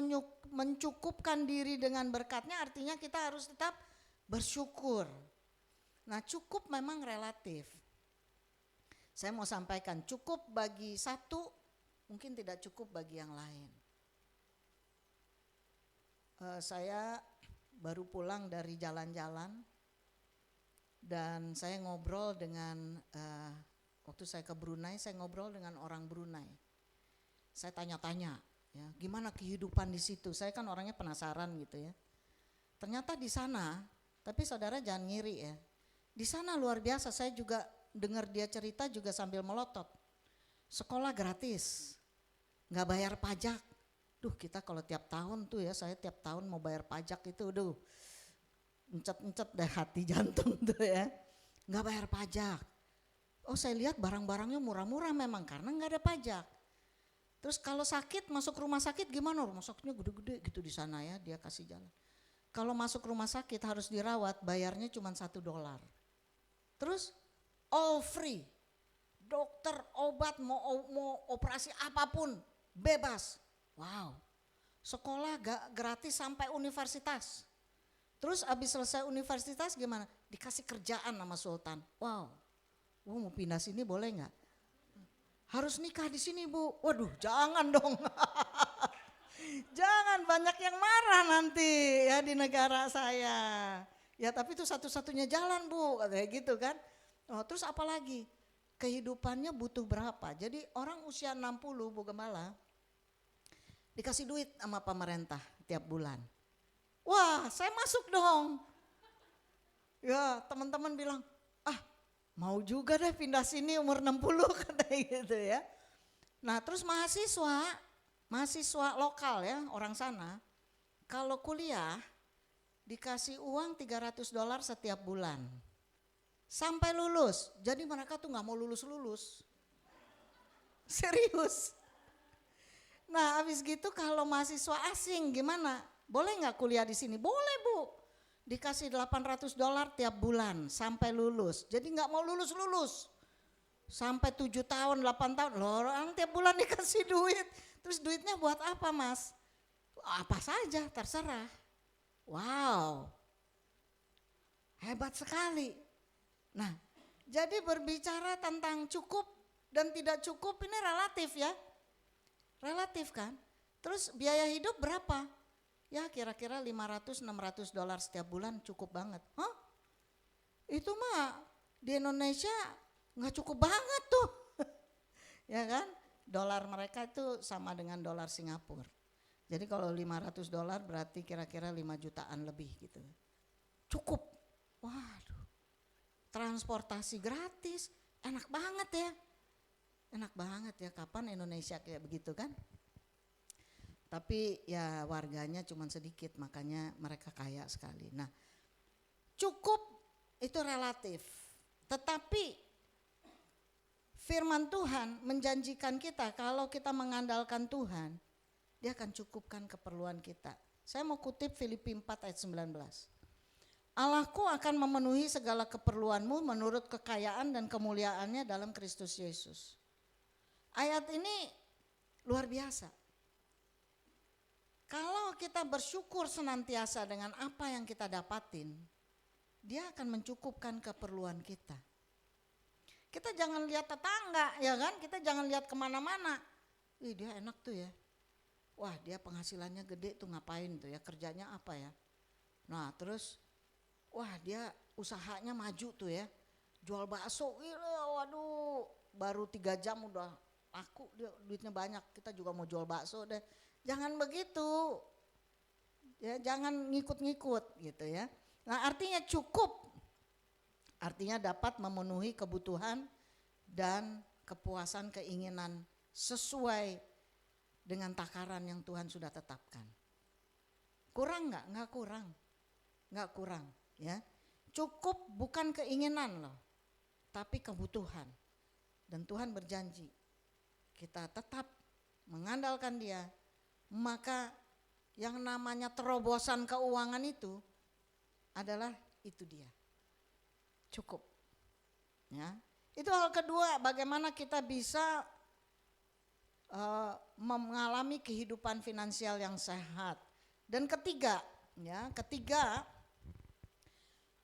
mencukupkan diri dengan berkatnya, artinya kita harus tetap bersyukur. Nah, cukup memang relatif. Saya mau sampaikan, cukup bagi satu, mungkin tidak cukup bagi yang lain. Saya baru pulang dari jalan-jalan dan saya ngobrol dengan, waktu saya ke Brunei, saya ngobrol dengan orang Brunei. Saya tanya-tanya, Ya, gimana kehidupan di situ? Saya kan orangnya penasaran gitu ya. Ternyata di sana, tapi saudara jangan ngiri ya. Di sana luar biasa, saya juga dengar dia cerita juga sambil melotot. Sekolah gratis, nggak bayar pajak. Duh, kita kalau tiap tahun tuh ya, saya tiap tahun mau bayar pajak itu, encet-encet deh hati jantung tuh ya. Nggak bayar pajak. Oh, saya lihat barang-barangnya murah-murah memang karena nggak ada pajak. Terus kalau sakit masuk rumah sakit gimana? Rumah sakitnya gede-gede gitu di sana ya, dia kasih jalan. Kalau masuk rumah sakit harus dirawat, bayarnya cuma $1. Terus all free, dokter, obat, mau operasi apapun bebas. Wow, sekolah gratis sampai universitas. Terus abis selesai universitas gimana? Dikasih kerjaan sama Sultan. Wow, mau pindah sini boleh nggak? Harus nikah di sini Bu. Waduh, jangan dong. Jangan, banyak yang marah nanti ya di negara saya. Ya tapi itu satu-satunya jalan Bu, kayak gitu kan. Oh, terus apalagi? Kehidupannya butuh berapa? Jadi orang usia 60 Bu Gembala dikasih duit sama pemerintah tiap bulan. Wah, saya masuk dong. Ya teman-teman bilang, mau juga deh pindah sini umur 60 katanya gitu ya. Nah terus mahasiswa lokal ya orang sana, kalau kuliah dikasih uang $300 setiap bulan. Sampai lulus, jadi mereka tuh gak mau lulus-lulus. Serius. Nah habis gitu kalau mahasiswa asing gimana? Boleh gak kuliah di sini? Boleh Bu. Dikasih $800 tiap bulan sampai lulus. Jadi gak mau lulus-lulus. Sampai 7 tahun, 8 tahun. Loh orang tiap bulan dikasih duit. Terus duitnya buat apa Mas? Apa saja terserah. Wow. Hebat sekali. Nah jadi berbicara tentang cukup dan tidak cukup ini relatif ya. Relatif kan. Terus biaya hidup berapa? Ya kira-kira $500-600 setiap bulan cukup banget. Hah? Itu mah di Indonesia nggak cukup banget tuh. Ya kan? Dolar mereka itu sama dengan dolar Singapura. Jadi kalau $500 berarti kira-kira 5 jutaan lebih gitu. Cukup. Waduh. Transportasi gratis. Enak banget ya. Enak banget ya, kapan Indonesia kayak begitu kan? Tapi ya warganya cuma sedikit makanya mereka kaya sekali. Nah cukup itu relatif. Tetapi firman Tuhan menjanjikan kita kalau kita mengandalkan Tuhan, dia akan cukupkan keperluan kita. Saya mau kutip Filipi 4 ayat 19. Allahku akan memenuhi segala keperluanmu menurut kekayaan dan kemuliaannya dalam Kristus Yesus. Ayat ini luar biasa. Kalau kita bersyukur senantiasa dengan apa yang kita dapatin, dia akan mencukupkan keperluan kita. Kita jangan lihat tetangga ya kan, kita jangan lihat kemana-mana. Wih dia enak tuh ya, wah dia penghasilannya gede tuh ngapain tuh ya, kerjanya apa ya. Nah terus, wah dia usahanya maju tuh ya, jual bakso, waduh baru 3 jam udah laku, dia duitnya banyak, kita juga mau jual bakso deh. Jangan begitu, ya jangan ngikut-ngikut gitu ya. Nah artinya cukup, artinya dapat memenuhi kebutuhan dan kepuasan keinginan sesuai dengan takaran yang Tuhan sudah tetapkan. Kurang nggak? Nggak kurang, nggak kurang ya. Cukup bukan keinginan loh, tapi kebutuhan. Dan Tuhan berjanji, kita tetap mengandalkan Dia, maka yang namanya terobosan keuangan itu adalah itu dia. Cukup. Ya. Itu hal kedua, bagaimana kita bisa mengalami kehidupan finansial yang sehat. Dan ketiga,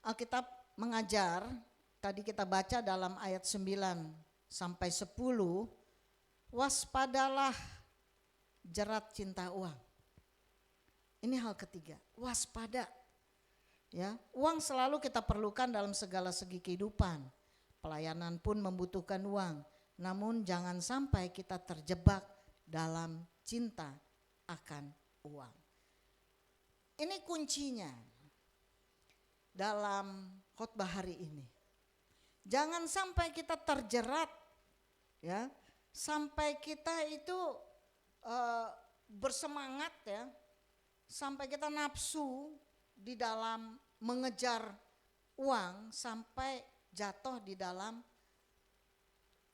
Alkitab mengajar, tadi kita baca dalam ayat 9 sampai 10, waspadalah jerat cinta uang. Ini hal ketiga, waspada. Ya, uang selalu kita perlukan dalam segala segi kehidupan. Pelayanan pun membutuhkan uang. Namun jangan sampai kita terjebak dalam cinta akan uang. Ini kuncinya dalam khotbah hari ini. Jangan sampai kita terjerat, ya, sampai kita itu bersemangat, ya, sampai kita nafsu di dalam mengejar uang sampai jatuh di dalam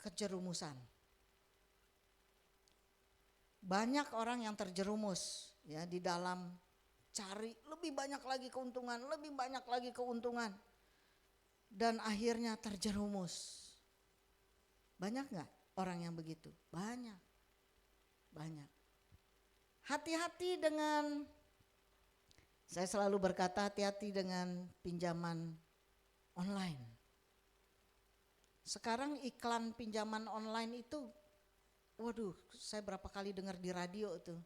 kejerumusan. Banyak orang yang terjerumus, ya, di dalam cari lebih banyak lagi keuntungan, lebih banyak lagi keuntungan, dan akhirnya terjerumus. Banyak nggak orang yang begitu? Banyak, banyak. Hati-hati dengan, saya selalu berkata hati-hati dengan pinjaman online. Sekarang iklan pinjaman online itu, waduh, saya berapa kali dengar di radio tuh,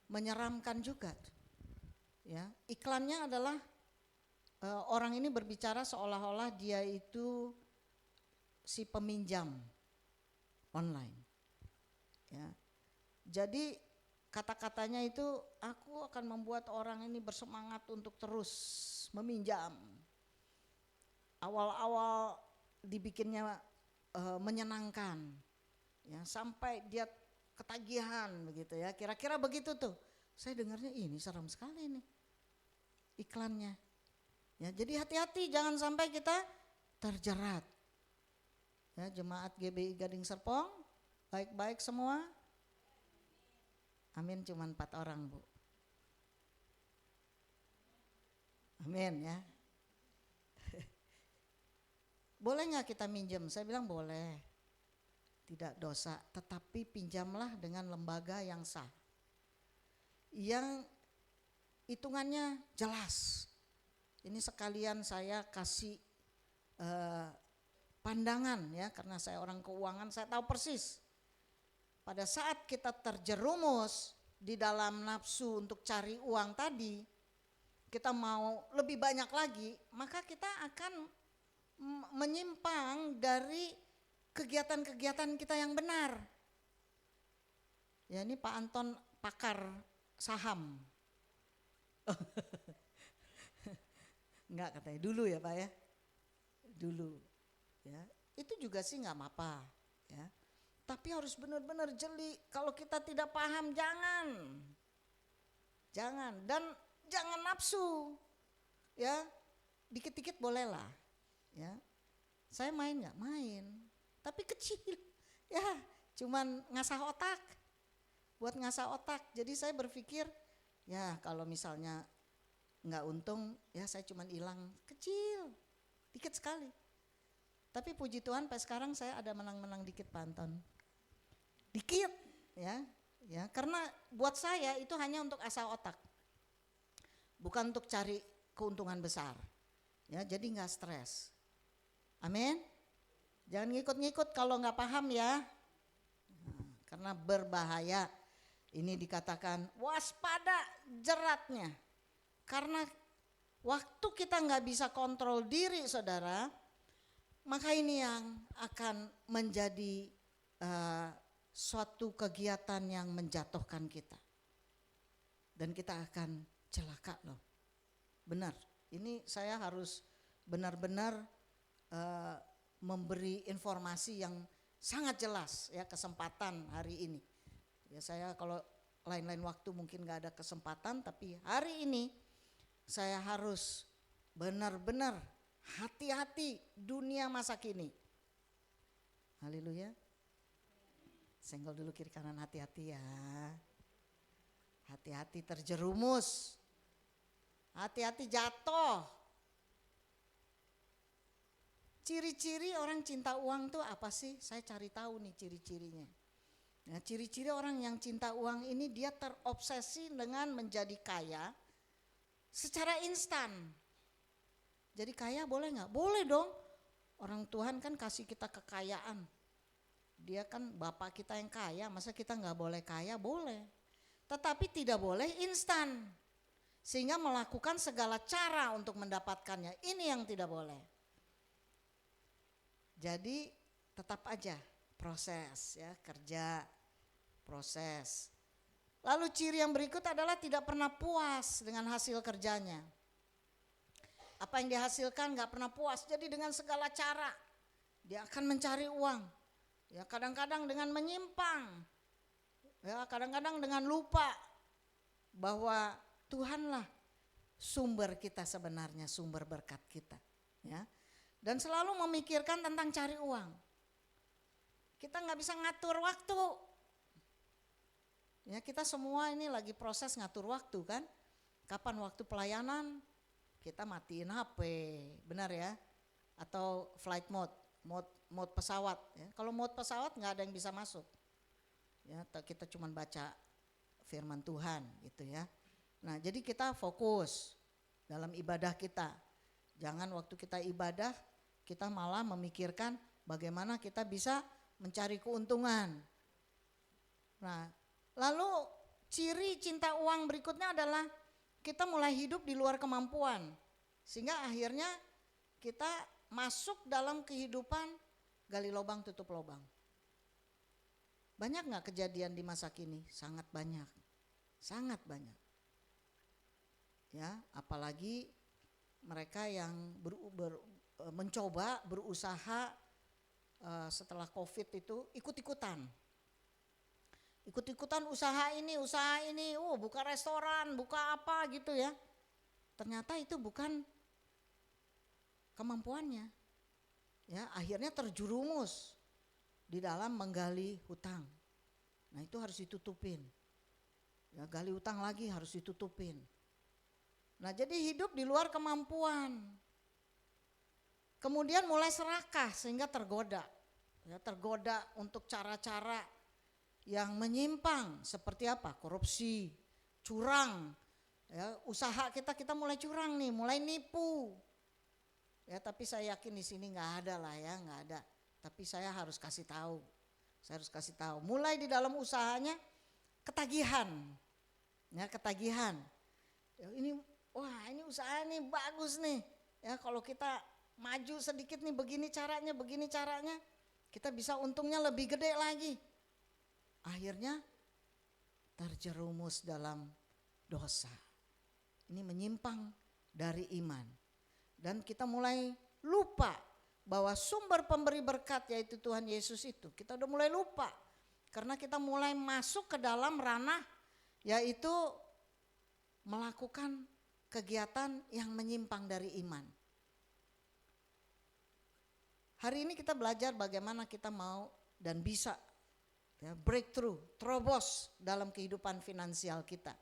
menyeramkan juga. Ya, iklannya adalah orang ini berbicara seolah-olah dia itu si peminjam online. Ya, jadi kata-katanya itu, aku akan membuat orang ini bersemangat untuk terus meminjam. Awal-awal dibikinnya menyenangkan, ya, sampai dia ketagihan begitu, ya, kira-kira begitu tuh. Saya dengarnya ini serem sekali nih iklannya, ya. Jadi hati-hati jangan sampai kita terjerat, ya. Jemaat GBI Gading Serpong baik-baik semua, amin. Cuman 4 orang, Bu, amin, ya. Boleh nggak kita minjem? Saya bilang boleh, tidak dosa, tetapi pinjamlah dengan lembaga yang sah, yang hitungannya jelas. Ini sekalian saya kasih pandangan, ya, karena saya orang keuangan, saya tahu persis. Pada saat kita terjerumus di dalam nafsu untuk cari uang tadi, kita mau lebih banyak lagi, maka kita akan menyimpang dari kegiatan-kegiatan kita yang benar. Ya, ini Pak Anton pakar saham. Enggak, katanya dulu, ya Pak, ya. Dulu, ya. Itu juga sih nggak apa-apa, ya. Tapi harus benar-benar jeli. Kalau kita tidak paham, jangan. Dan jangan nafsu, ya. Dikit-dikit bolehlah, ya. Saya main nggak? Main, tapi kecil, ya, cuman ngasah otak, buat ngasah otak. Jadi saya berpikir, ya, kalau misalnya nggak untung, ya saya cuman hilang kecil, dikit sekali. Tapi puji Tuhan, sampai sekarang saya ada menang-menang dikit, Pak Anton. Dikit, ya, karena buat saya itu hanya untuk asah otak, bukan untuk cari keuntungan besar, ya. Jadi nggak stres. Amin. Jangan ngikut-ngikut kalau nggak paham, ya, karena berbahaya. Ini dikatakan waspada jeratnya, karena waktu kita nggak bisa kontrol diri, saudara, maka ini yang akan menjadi suatu kegiatan yang menjatuhkan kita, dan kita akan celaka loh. Benar, ini saya harus benar-benar memberi informasi yang sangat jelas, ya, kesempatan hari ini. Ya, saya kalau lain-lain waktu mungkin gak ada kesempatan, tapi hari ini saya harus benar-benar hati-hati dunia masa kini. Haleluya. Senggol dulu kiri kanan, hati-hati, ya. Hati-hati terjerumus, hati-hati jatuh. Ciri-ciri orang cinta uang tuh apa sih? Saya cari tahu nih ciri-cirinya. Nah, ciri-ciri orang yang cinta uang ini, dia terobsesi dengan menjadi kaya secara instan. Jadi kaya boleh nggak? Boleh dong. Orang Tuhan kan kasih kita kekayaan. Dia kan Bapak kita yang kaya, masa kita nggak boleh kaya? Boleh. Tetapi tidak boleh instan, sehingga melakukan segala cara untuk mendapatkannya. Ini yang tidak boleh. Jadi tetap aja proses, ya, kerja, proses. Lalu ciri yang berikut adalah tidak pernah puas dengan hasil kerjanya. Apa yang dihasilkan gak pernah puas, jadi dengan segala cara dia akan mencari uang. Ya kadang-kadang dengan menyimpang, ya kadang-kadang dengan lupa bahwa Tuhanlah sumber kita sebenarnya, sumber berkat kita. Ya, dan selalu memikirkan tentang cari uang. Kita nggak bisa ngatur waktu. Ya kita semua ini lagi proses ngatur waktu kan. Kapan waktu pelayanan kita matiin HP, benar ya? Atau flight mode pesawat. Ya. Kalau mode pesawat nggak ada yang bisa masuk. Ya kita cuma baca firman Tuhan gitu ya. Nah jadi kita fokus dalam ibadah kita. Jangan waktu kita ibadah kita malah memikirkan bagaimana kita bisa mencari keuntungan. Nah lalu ciri cinta uang berikutnya adalah kita mulai hidup di luar kemampuan. Sehingga akhirnya kita masuk dalam kehidupan gali lubang tutup lubang. Banyak gak kejadian di masa kini? Sangat banyak. Sangat banyak. Ya, apalagi mereka yang mencoba berusaha setelah COVID itu ikut-ikutan. Ikut-ikutan usaha ini, buka restoran, buka apa gitu ya. Ternyata itu bukan kemampuannya. Ya, akhirnya terjerumus di dalam menggali hutang. Nah, itu harus ditutupin. Ya, gali hutang lagi harus ditutupin. Nah, jadi hidup di luar kemampuan. Kemudian mulai serakah sehingga tergoda. Ya, tergoda untuk cara-cara yang menyimpang seperti apa? Korupsi, curang. Ya, usaha kita mulai curang nih, mulai nipu. Ya, tapi saya yakin di sini nggak ada lah ya, nggak ada. Tapi saya harus kasih tahu. Saya harus kasih tahu. Mulai di dalam usahanya ketagihan. Ya, ketagihan. Ya, ini usaha nih bagus nih. Ya, kalau kita maju sedikit nih begini caranya, kita bisa untungnya lebih gede lagi. Akhirnya terjerumus dalam dosa. Ini menyimpang dari iman. Dan kita mulai lupa bahwa sumber pemberi berkat yaitu Tuhan Yesus itu. Kita udah mulai lupa. Karena kita mulai masuk ke dalam ranah yaitu melakukan kegiatan yang menyimpang dari iman. Hari ini kita belajar bagaimana kita mau dan bisa breakthrough, terobos dalam kehidupan finansial kita.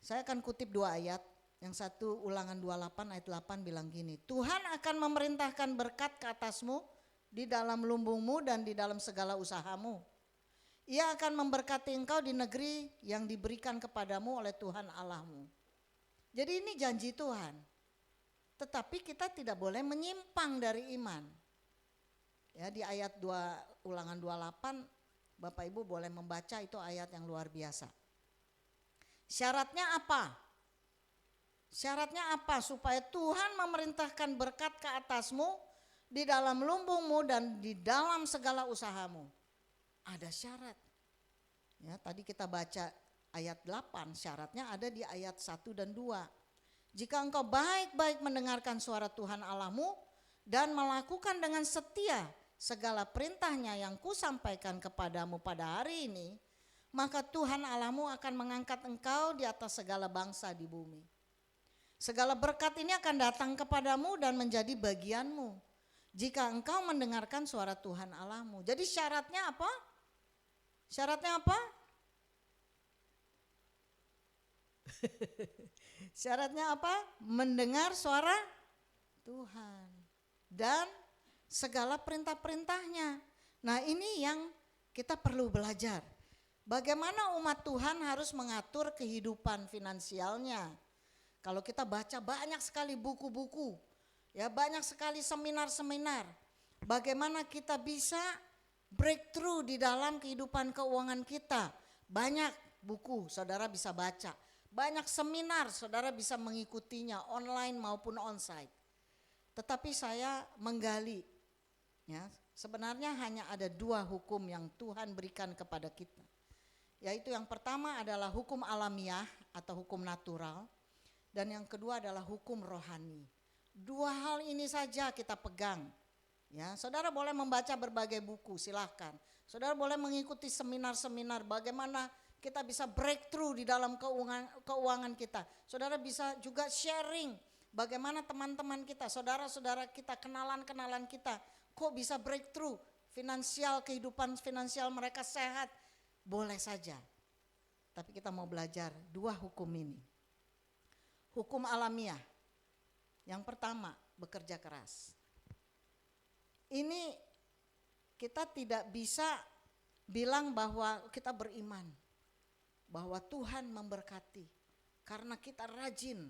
Saya akan kutip 2 ayat. Yang satu Ulangan 28 ayat 8 bilang gini, Tuhan akan memerintahkan berkat ke atasmu di dalam lumbungmu dan di dalam segala usahamu. Ia akan memberkati engkau di negeri yang diberikan kepadamu oleh Tuhan Allahmu. Jadi ini janji Tuhan. Tetapi kita tidak boleh menyimpang dari iman. Ya, di ayat 2 Ulangan 28 Bapak Ibu boleh membaca, itu ayat yang luar biasa. Syaratnya apa? Syaratnya apa? Supaya Tuhan memerintahkan berkat ke atasmu di dalam lumbungmu dan di dalam segala usahamu. Ada syarat. Ya, tadi kita baca ayat 8, syaratnya ada di ayat 1 dan 2. Jika engkau baik-baik mendengarkan suara Tuhan Allahmu dan melakukan dengan setia segala perintahnya yang kusampaikan kepadamu pada hari ini, maka Tuhan Allahmu akan mengangkat engkau di atas segala bangsa di bumi. Segala berkat ini akan datang kepadamu dan menjadi bagianmu jika engkau mendengarkan suara Tuhan Allahmu. Jadi syaratnya apa? Syaratnya apa? Syaratnya apa? Mendengar suara Tuhan dan segala perintah-perintahnya. Nah, ini yang kita perlu belajar. Bagaimana umat Tuhan harus mengatur kehidupan finansialnya. Kalau kita baca banyak sekali buku-buku, ya banyak sekali seminar-seminar. Bagaimana kita bisa breakthrough di dalam kehidupan keuangan kita. Banyak buku saudara bisa baca. Banyak seminar saudara bisa mengikutinya online maupun onsite. Tetapi saya menggali, ya sebenarnya hanya ada 2 hukum yang Tuhan berikan kepada kita. Yaitu yang pertama adalah hukum alamiah atau hukum natural, dan yang kedua adalah hukum rohani. Dua hal ini saja kita pegang. Ya, saudara boleh membaca berbagai buku, silahkan. Saudara boleh mengikuti seminar-seminar bagaimana kita bisa breakthrough di dalam keuangan kita. Saudara bisa juga sharing bagaimana teman-teman kita, saudara-saudara kita, kenalan-kenalan kita kok bisa breakthrough finansial, kehidupan finansial mereka sehat. Boleh saja. Tapi kita mau belajar dua hukum ini. Hukum alamiah. Yang pertama, bekerja keras. Ini kita tidak bisa bilang bahwa kita beriman, bahwa Tuhan memberkati karena kita rajin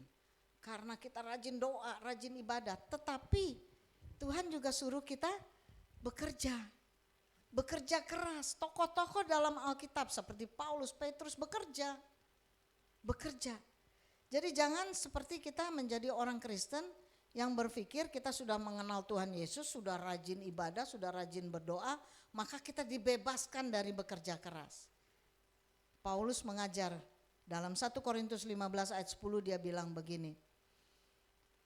doa, rajin ibadah. Tetapi Tuhan juga suruh kita bekerja keras. Tokoh-tokoh dalam Alkitab seperti Paulus, Petrus bekerja. Jadi jangan seperti kita menjadi orang Kristen yang berpikir kita sudah mengenal Tuhan Yesus, sudah rajin ibadah, sudah rajin berdoa, maka kita dibebaskan dari bekerja keras. Paulus mengajar dalam 1 Korintus 15 ayat 10 dia bilang begini,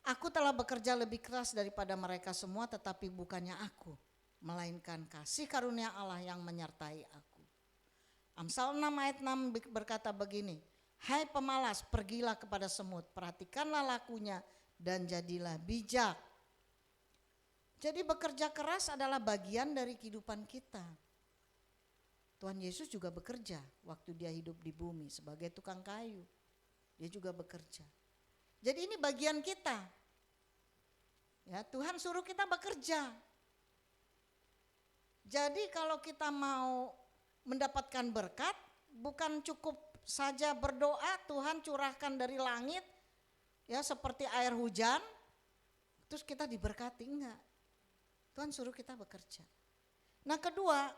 aku telah bekerja lebih keras daripada mereka semua, tetapi bukannya aku, melainkan kasih karunia Allah yang menyertai aku. Amsal 6 ayat 6 berkata begini, hai pemalas, pergilah kepada semut, perhatikanlah lakunya dan jadilah bijak. Jadi bekerja keras adalah bagian dari kehidupan kita. Tuhan Yesus juga bekerja waktu dia hidup di bumi sebagai tukang kayu. Dia juga bekerja. Jadi ini bagian kita. Ya, Tuhan suruh kita bekerja. Jadi kalau kita mau mendapatkan berkat, bukan cukup saja berdoa Tuhan curahkan dari langit, ya seperti air hujan, terus kita diberkati, enggak. Tuhan suruh kita bekerja. Nah kedua,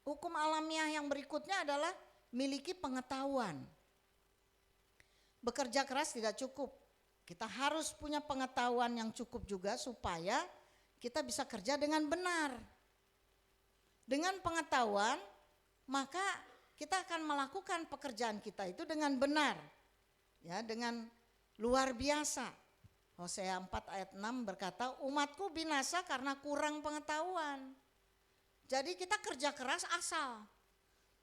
hukum alamiah yang berikutnya adalah miliki pengetahuan. Bekerja keras tidak cukup, kita harus punya pengetahuan yang cukup juga supaya kita bisa kerja dengan benar. Dengan pengetahuan, maka kita akan melakukan pekerjaan kita itu dengan benar, ya, dengan luar biasa. Hosea 4 ayat 6 berkata, umatku binasa karena kurang pengetahuan. Jadi kita kerja keras asal.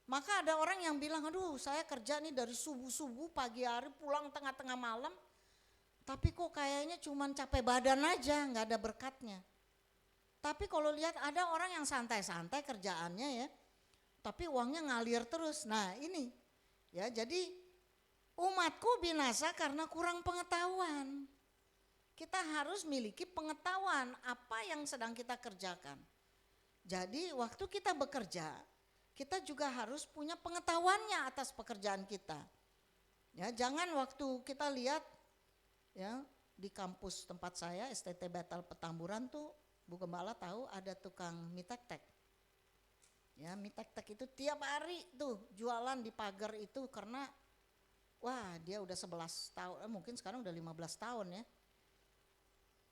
Maka ada orang yang bilang, aduh saya kerja nih dari subuh-subuh pagi hari pulang tengah-tengah malam, tapi kok kayaknya cuman capek badan aja, gak ada berkatnya. Tapi kalau lihat ada orang yang santai-santai kerjaannya ya, tapi uangnya ngalir terus. Nah ini ya, jadi umatku binasa karena kurang pengetahuan. Kita harus miliki pengetahuan apa yang sedang kita kerjakan. Jadi waktu kita bekerja, kita juga harus punya pengetahuannya atas pekerjaan kita. Ya, jangan waktu kita lihat ya di kampus tempat saya STT Betel Petamburan tuh, Bu Gembala tahu ada tukang mie tek-tek. Ya, mie tek-tek itu tiap hari tuh jualan di pagar itu karena wah dia udah 11 tahun, mungkin sekarang udah 15 tahun ya.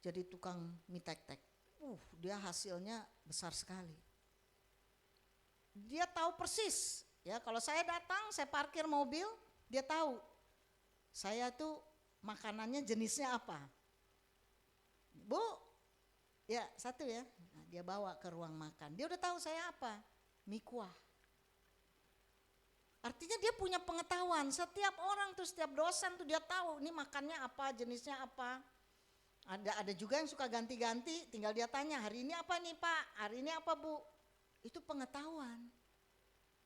Jadi tukang mie tek-tek. Dia hasilnya besar sekali. Dia tahu persis, ya kalau saya datang, saya parkir mobil, dia tahu saya tuh makanannya jenisnya apa. Bu, ya satu ya, nah, dia bawa ke ruang makan. Dia udah tahu saya apa, mie kuah. Artinya dia punya pengetahuan. Setiap orang tuh, setiap dosen tuh dia tahu ini makannya apa, jenisnya apa. Ada juga yang suka ganti-ganti, tinggal dia tanya, hari ini apa nih Pak, hari ini apa Bu. Itu pengetahuan.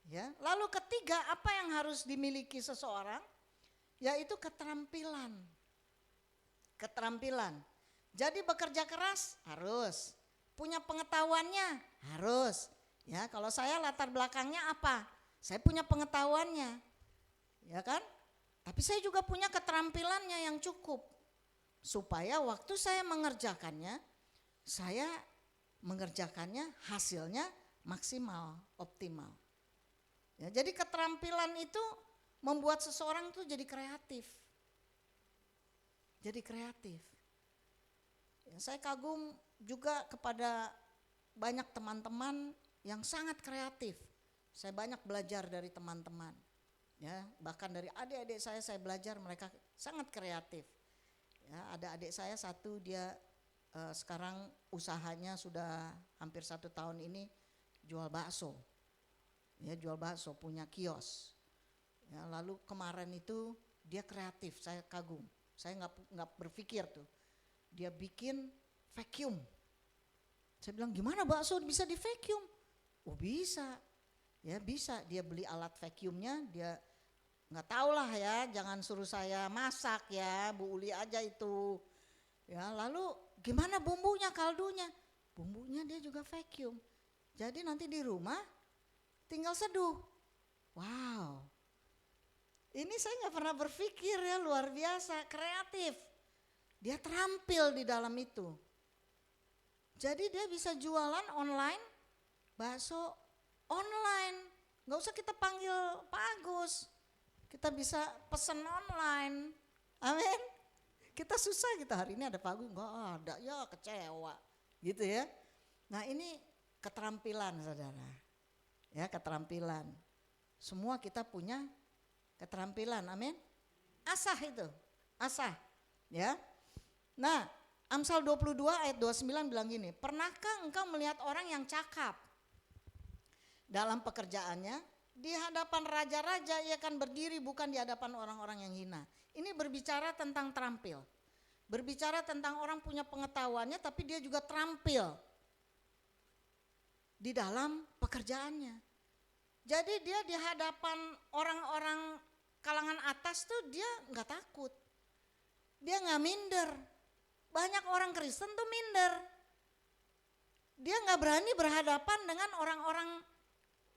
Ya, lalu ketiga, apa yang harus dimiliki seseorang? Yaitu keterampilan. Keterampilan. Jadi bekerja keras harus, punya pengetahuannya harus. Ya, kalau saya latar belakangnya apa? Saya punya pengetahuannya. Ya kan? Tapi saya juga punya keterampilannya yang cukup. Supaya waktu saya mengerjakannya hasilnya maksimal, optimal. Ya, jadi keterampilan itu membuat seseorang tuh jadi kreatif. Jadi kreatif. Ya, saya kagum juga kepada banyak teman-teman yang sangat kreatif. Saya banyak belajar dari teman-teman. Ya, bahkan dari adik-adik saya belajar mereka sangat kreatif. Ya, ada adik saya satu dia sekarang usahanya sudah hampir 1 tahun ini jual bakso. Ya, jual bakso, punya kios. Ya, lalu kemarin itu dia kreatif, saya kagum. Saya nggak berpikir tuh. Dia bikin vacuum. Saya bilang gimana bakso bisa di vacuum? Oh bisa, ya bisa. Dia beli alat vacuumnya, dia nggak tahu lah ya, jangan suruh saya masak ya, Bu Uli aja itu. Ya lalu gimana bumbunya, kaldunya? Bumbunya dia juga vacuum. Jadi nanti di rumah tinggal seduh. Wow, ini saya nggak pernah berpikir ya, luar biasa, kreatif. Dia terampil di dalam itu. Jadi dia bisa jualan online, bakso online. Nggak usah kita panggil Pak Agus. Kita bisa pesan online. Amin. Kita susah gitu, hari ini ada Pak Agus, nggak ada, ya kecewa. Gitu ya. Nah ini keterampilan saudara. Ya keterampilan. Semua kita punya keterampilan, amin. Asah itu, asah. Ya. Nah Amsal 22 ayat 29 bilang gini, pernahkah engkau melihat orang yang cakap dalam pekerjaannya? Di hadapan raja-raja ia akan berdiri, bukan di hadapan orang-orang yang hina. Ini berbicara tentang terampil. Berbicara tentang orang punya pengetahuannya tapi dia juga terampil di dalam pekerjaannya. Jadi dia di hadapan orang-orang kalangan atas tuh dia nggak takut. Dia nggak minder. Banyak orang Kristen tuh minder. Dia nggak berani berhadapan dengan orang-orang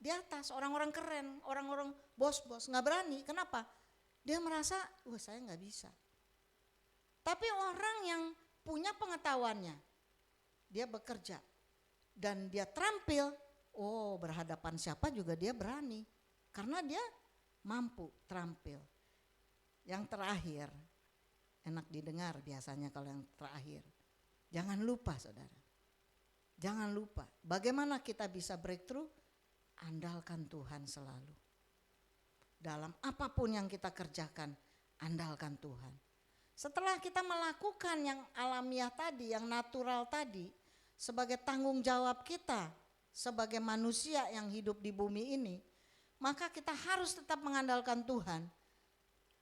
di atas, orang-orang keren, orang-orang bos-bos, nggak berani. Kenapa? Dia merasa, wah saya nggak bisa. Tapi orang yang punya pengetahuannya, dia bekerja dan dia terampil, oh berhadapan siapa juga dia berani. Karena dia mampu terampil. Yang terakhir, enak didengar biasanya kalau yang terakhir. Jangan lupa saudara, jangan lupa bagaimana kita bisa breakthrough. Andalkan Tuhan selalu. Dalam apapun yang kita kerjakan, andalkan Tuhan. Setelah kita melakukan yang alamiah tadi, yang natural tadi, sebagai tanggung jawab kita, sebagai manusia yang hidup di bumi ini, maka kita harus tetap mengandalkan Tuhan,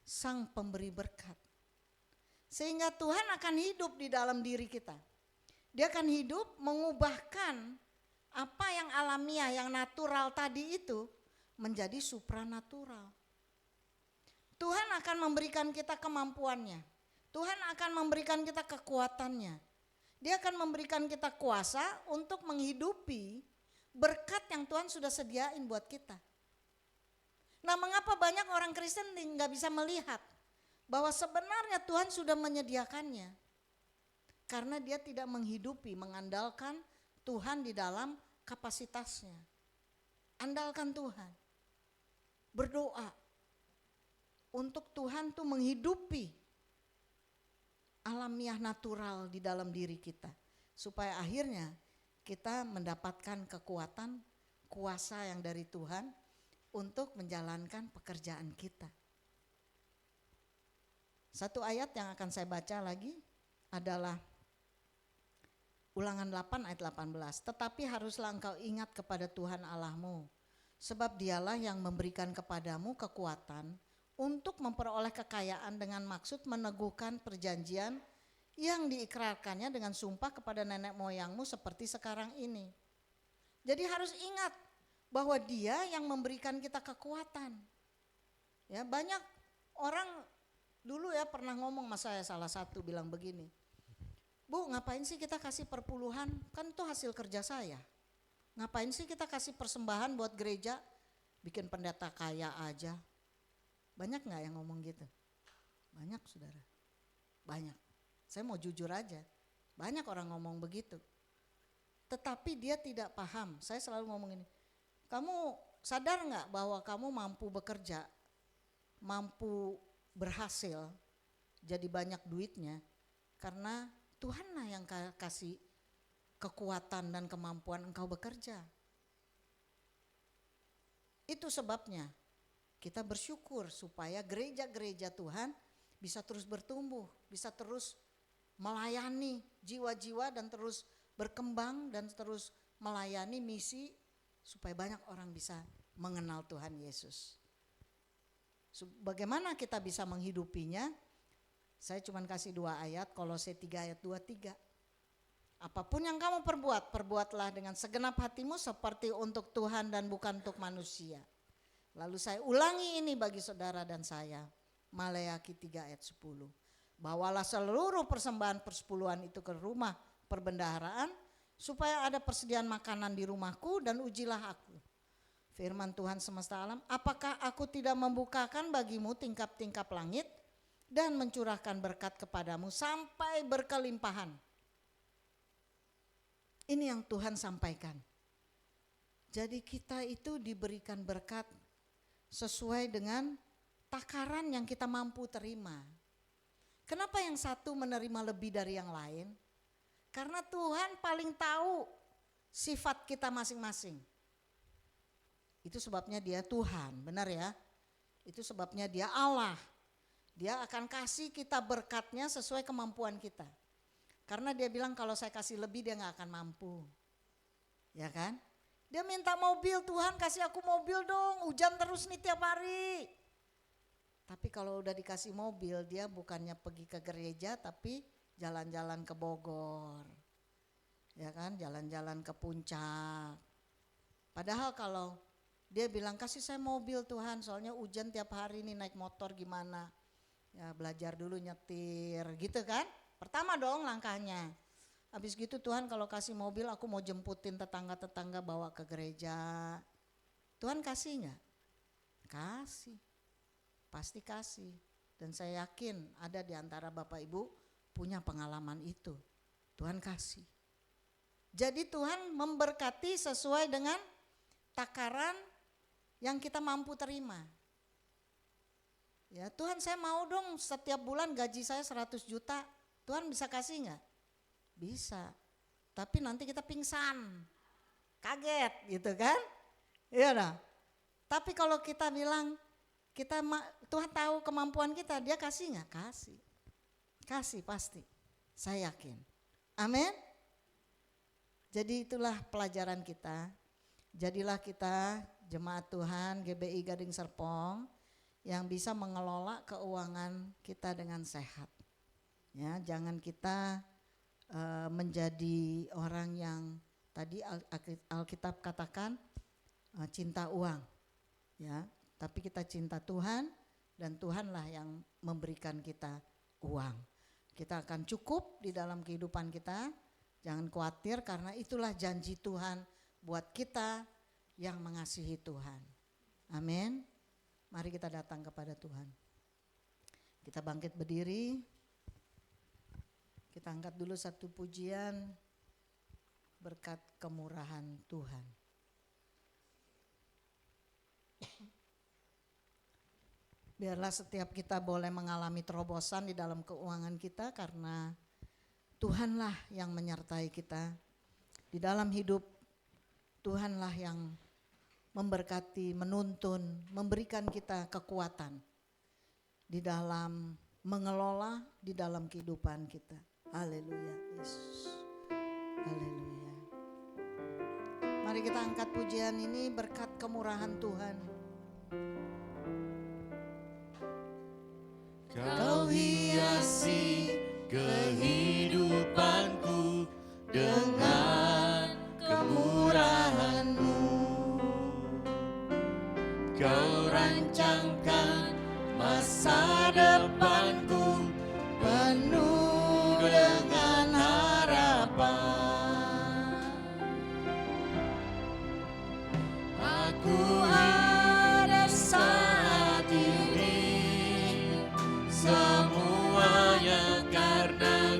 Sang Pemberi berkat. Sehingga Tuhan akan hidup di dalam diri kita. Dia akan hidup mengubahkan apa yang alamiah, yang natural tadi itu menjadi supranatural. Tuhan akan memberikan kita kemampuannya. Tuhan akan memberikan kita kekuatannya. Dia akan memberikan kita kuasa untuk menghidupi berkat yang Tuhan sudah sediain buat kita. Nah, mengapa banyak orang Kristen nggak bisa melihat bahwa sebenarnya Tuhan sudah menyediakannya? Karena dia tidak menghidupi, mengandalkan Tuhan di dalam kapasitasnya. Andalkan Tuhan. Berdoa untuk Tuhan tuh menghidupi alamiah natural di dalam diri kita. Supaya akhirnya kita mendapatkan kekuatan, kuasa yang dari Tuhan untuk menjalankan pekerjaan kita. Satu ayat yang akan saya baca lagi adalah Ulangan 8 ayat 18. Tetapi haruslah engkau ingat kepada Tuhan Allahmu, sebab dialah yang memberikan kepadamu kekuatan untuk memperoleh kekayaan dengan maksud meneguhkan perjanjian yang diikrarkannya dengan sumpah kepada nenek moyangmu seperti sekarang ini. Jadi harus ingat bahwa dia yang memberikan kita kekuatan. Ya, banyak orang dulu ya pernah ngomong sama saya, salah satu bilang begini, Bu, ngapain sih kita kasih perpuluhan? Kan itu hasil kerja saya. Ngapain sih kita kasih persembahan buat gereja? Bikin pendeta kaya aja. Banyak gak yang ngomong gitu? Banyak saudara, banyak. Saya mau jujur aja, banyak orang ngomong begitu. Tetapi dia tidak paham, saya selalu ngomong ini. Kamu sadar gak bahwa kamu mampu bekerja, mampu berhasil, jadi banyak duitnya, karena Tuhanlah yang kasih kekuatan dan kemampuan engkau bekerja. Itu sebabnya kita bersyukur supaya gereja-gereja Tuhan bisa terus bertumbuh, bisa terus melayani jiwa-jiwa dan terus berkembang dan terus melayani misi supaya banyak orang bisa mengenal Tuhan Yesus. Bagaimana kita bisa menghidupinya? Saya cuma kasih 2 ayat, Kolose 3 ayat 23. Apapun yang kamu perbuat, perbuatlah dengan segenap hatimu seperti untuk Tuhan dan bukan untuk manusia. Lalu saya ulangi ini bagi saudara dan saya, Maleakhi 3 ayat 10. Bawalah seluruh persembahan persepuluhan itu ke rumah perbendaharaan, supaya ada persediaan makanan di rumahku dan ujilah aku. Firman Tuhan semesta alam, apakah aku tidak membukakan bagimu tingkap-tingkap langit dan mencurahkan berkat kepadamu sampai berkelimpahan. Ini yang Tuhan sampaikan. Jadi kita itu diberikan berkat sesuai dengan takaran yang kita mampu terima. Kenapa yang satu menerima lebih dari yang lain? Karena Tuhan paling tahu sifat kita masing-masing. Itu sebabnya dia Tuhan, benar ya? Itu sebabnya dia Allah. Dia akan kasih kita berkatnya sesuai kemampuan kita. Karena dia bilang kalau saya kasih lebih dia gak akan mampu. Ya kan? Dia minta mobil, Tuhan kasih aku mobil dong, hujan terus nih tiap hari. Tapi kalau udah dikasih mobil dia bukannya pergi ke gereja tapi jalan-jalan ke Bogor. Ya kan, jalan-jalan ke puncak. Padahal kalau dia bilang kasih saya mobil Tuhan soalnya hujan tiap hari nih naik motor gimana. Ya belajar dulu nyetir gitu kan. Pertama dong langkahnya. Habis gitu Tuhan kalau kasih mobil aku mau jemputin tetangga-tetangga bawa ke gereja. Tuhan kasih gak? Kasih. Pasti kasih. Dan saya yakin ada di antara Bapak Ibu punya pengalaman itu. Tuhan kasih. Jadi Tuhan memberkati sesuai dengan takaran yang kita mampu terima. Ya Tuhan saya mau dong setiap bulan gaji saya 100 juta. Tuhan bisa kasih gak? Bisa. Tapi nanti kita pingsan. Kaget gitu kan? Iya dah. Tapi kalau kita bilang Tuhan tahu kemampuan kita, dia kasih gak? Kasih. Kasih pasti. Saya yakin. Amin. Jadi itulah pelajaran kita. Jadilah kita jemaat Tuhan GBI Gading Serpong yang bisa mengelola keuangan kita dengan sehat. Ya, jangan kita menjadi orang yang tadi Alkitab katakan cinta uang. Ya, tapi kita cinta Tuhan dan Tuhanlah yang memberikan kita uang. Kita akan cukup di dalam kehidupan kita. Jangan khawatir karena itulah janji Tuhan buat kita yang mengasihi Tuhan. Amin. Mari kita datang kepada Tuhan. Kita bangkit berdiri. Kita angkat dulu satu pujian berkat kemurahan Tuhan. Biarlah setiap kita boleh mengalami terobosan di dalam keuangan kita karena Tuhanlah yang menyertai kita. Di dalam hidup Tuhanlah yang memberkati, menuntun, memberikan kita kekuatan di dalam mengelola di dalam kehidupan kita. Haleluya Yesus. Haleluya. Mari kita angkat pujian ini berkat kemurahan Tuhan. Kau hiasi kehidupanku dengan kemurahan-Mu. Kau rancangkan masa depanku penuh dengan harapan. Aku ada saat ini semuanya karena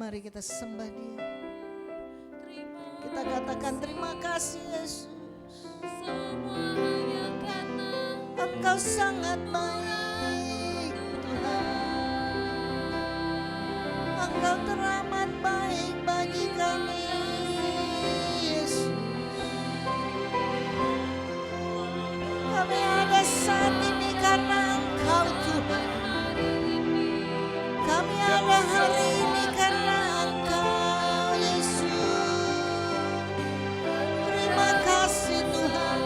Mari kita sembah Dia. Terima Kita katakan terima kasih Yesus. semua hanya karena Engkau sangat baik Tuhan. Engkau teramat baik bagi kami Yesus. Kami ada saat ini karena Engkau Tuhan. Kami ada hari ini karena Engkau Yesus. Terima kasih Tuhan.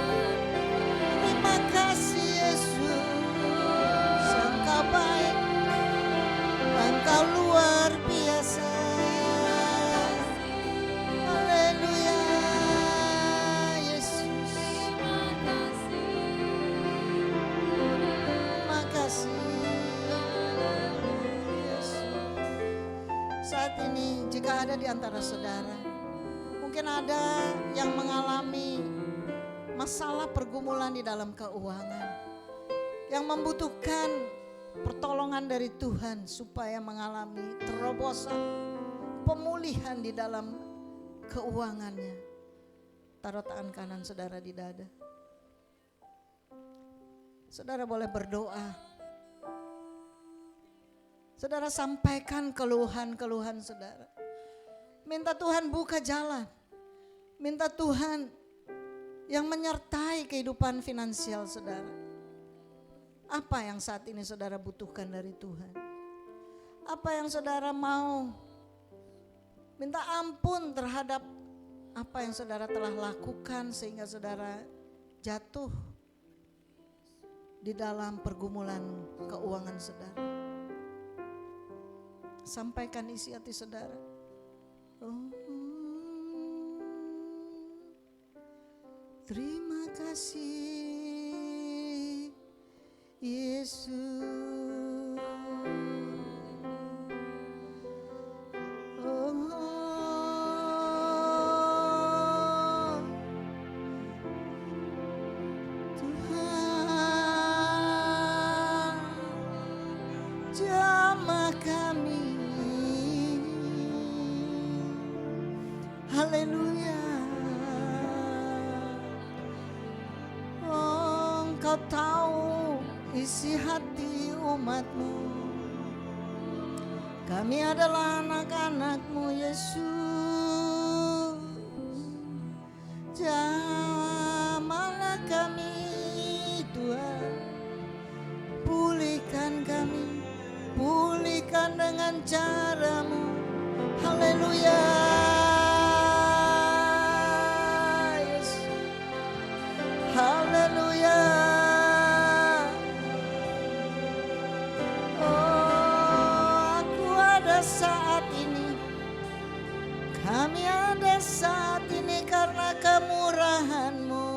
Terima kasih Yesus. Engkau baik. Engkau luar biasa. Haleluya Yesus. Terima kasih. Saat ini jika ada di antara saudara, mungkin ada yang mengalami masalah pergumulan di dalam keuangan, yang membutuhkan pertolongan dari Tuhan supaya mengalami terobosan, pemulihan di dalam keuangannya. Taruh tangan kanan saudara di dada. Saudara boleh berdoa. Saudara sampaikan keluhan-keluhan saudara. Minta Tuhan buka jalan. Minta Tuhan yang menyertai kehidupan finansial saudara. Apa yang saat ini saudara butuhkan dari Tuhan? Apa yang saudara mau? Minta ampun terhadap apa yang saudara telah lakukan sehingga saudara jatuh di dalam pergumulan keuangan saudara. Sampaikan isi hati saudara. Oh, terima kasih Yesus. Oh, Tuhan, jamah kami. Haleluya. Oh, Engkau tahu isi hati umat-Mu. Kami adalah anak-anak-Mu Yesus. Jamahlah kami Tuhan. Pulihkan kami. Pulihkan dengan cara-Mu. Haleluya. Haleluya. Oh, aku ada saat ini. Kami ada saat ini karena kemurahan-Mu.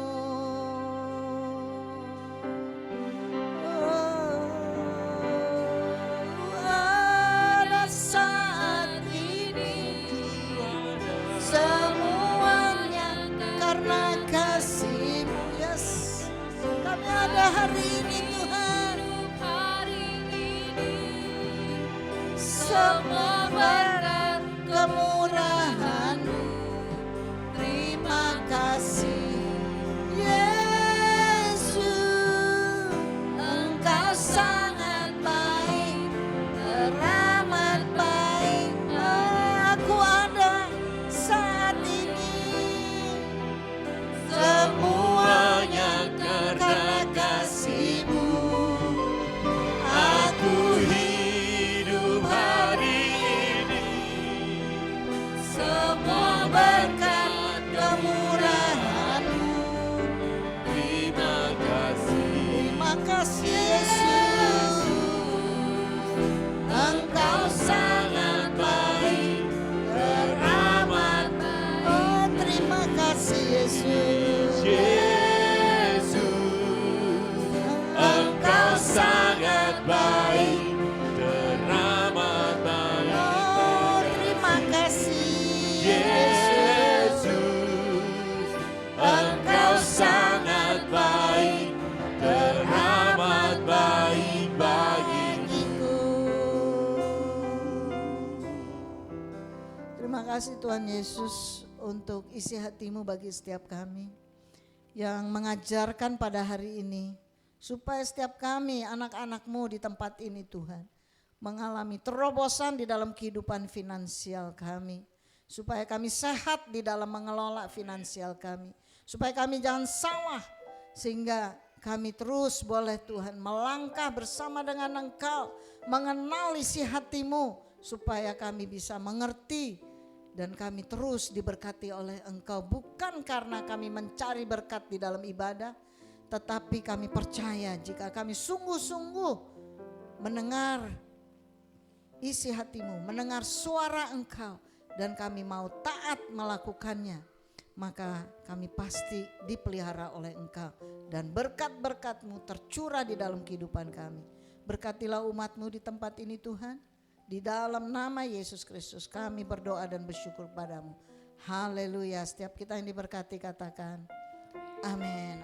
Oh, ada saat ini. Semuanya karena kasih-Mu. Yes. Kami ada hari ini Tuhan. Semua berkat kemurahan-Mu. Terima kasih Yesus. Engkau sangat baik, teramat baik. Aku ada saat ini. Semuanya karena kasih-Mu. Aku hidup hari ini. Semua berkat kemurahan-Mu. Terima kasih. Terima kasih Yesus. Engkau sangat baik, teramat baik. Oh, terima kasih Yesus. Engkau sangat baik, teramat baik. Oh, terima kasih Yesus. Engkau sangat baik, teramat baik. kasih Tuhan Yesus untuk isi hati-Mu bagi setiap kami yang mengajarkan pada hari ini. Supaya setiap kami anak-anak-Mu di tempat ini Tuhan mengalami terobosan di dalam kehidupan finansial kami. Supaya kami sehat di dalam mengelola finansial kami. Supaya kami jangan salah sehingga kami terus boleh Tuhan melangkah bersama dengan Engkau. Mengenal isi hati-Mu supaya kami bisa mengerti dan kami terus diberkati oleh Engkau. Bukan karena kami mencari berkat di dalam ibadah, tetapi kami percaya jika kami sungguh-sungguh mendengar isi hati-Mu, mendengar suara Engkau dan kami mau taat melakukannya, maka kami pasti dipelihara oleh Engkau dan berkat-berkat-Mu tercurah di dalam kehidupan kami. Berkatilah umat-Mu di tempat ini Tuhan. Di dalam nama Yesus Kristus kami berdoa dan bersyukur padamu. Haleluya. Setiap kita yang diberkati katakan amin.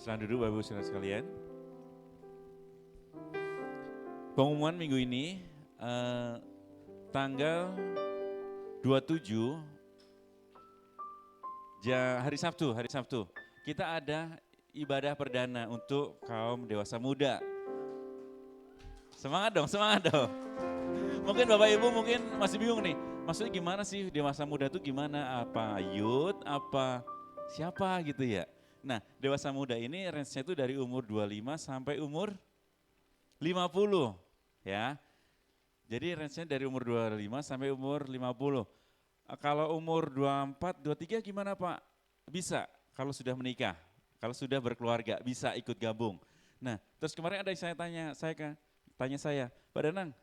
Selamat duduk Bapak Ibu Saudara sekalian. Pengumuman minggu ini tanggal 27 hari Sabtu kita ada ibadah perdana untuk kaum dewasa muda. Semangat dong. Mungkin Bapak Ibu mungkin masih bingung nih, maksudnya gimana sih dewasa muda itu gimana? Apa youth, apa siapa gitu ya. Nah dewasa muda ini range-nya itu dari umur 25 sampai umur 50 ya. Jadi range-nya dari umur 25 sampai umur 50. Kalau umur 24, 23 gimana Pak? Bisa kalau sudah menikah, kalau sudah berkeluarga bisa ikut gabung. Nah terus kemarin ada yang tanya saya, Pak Danang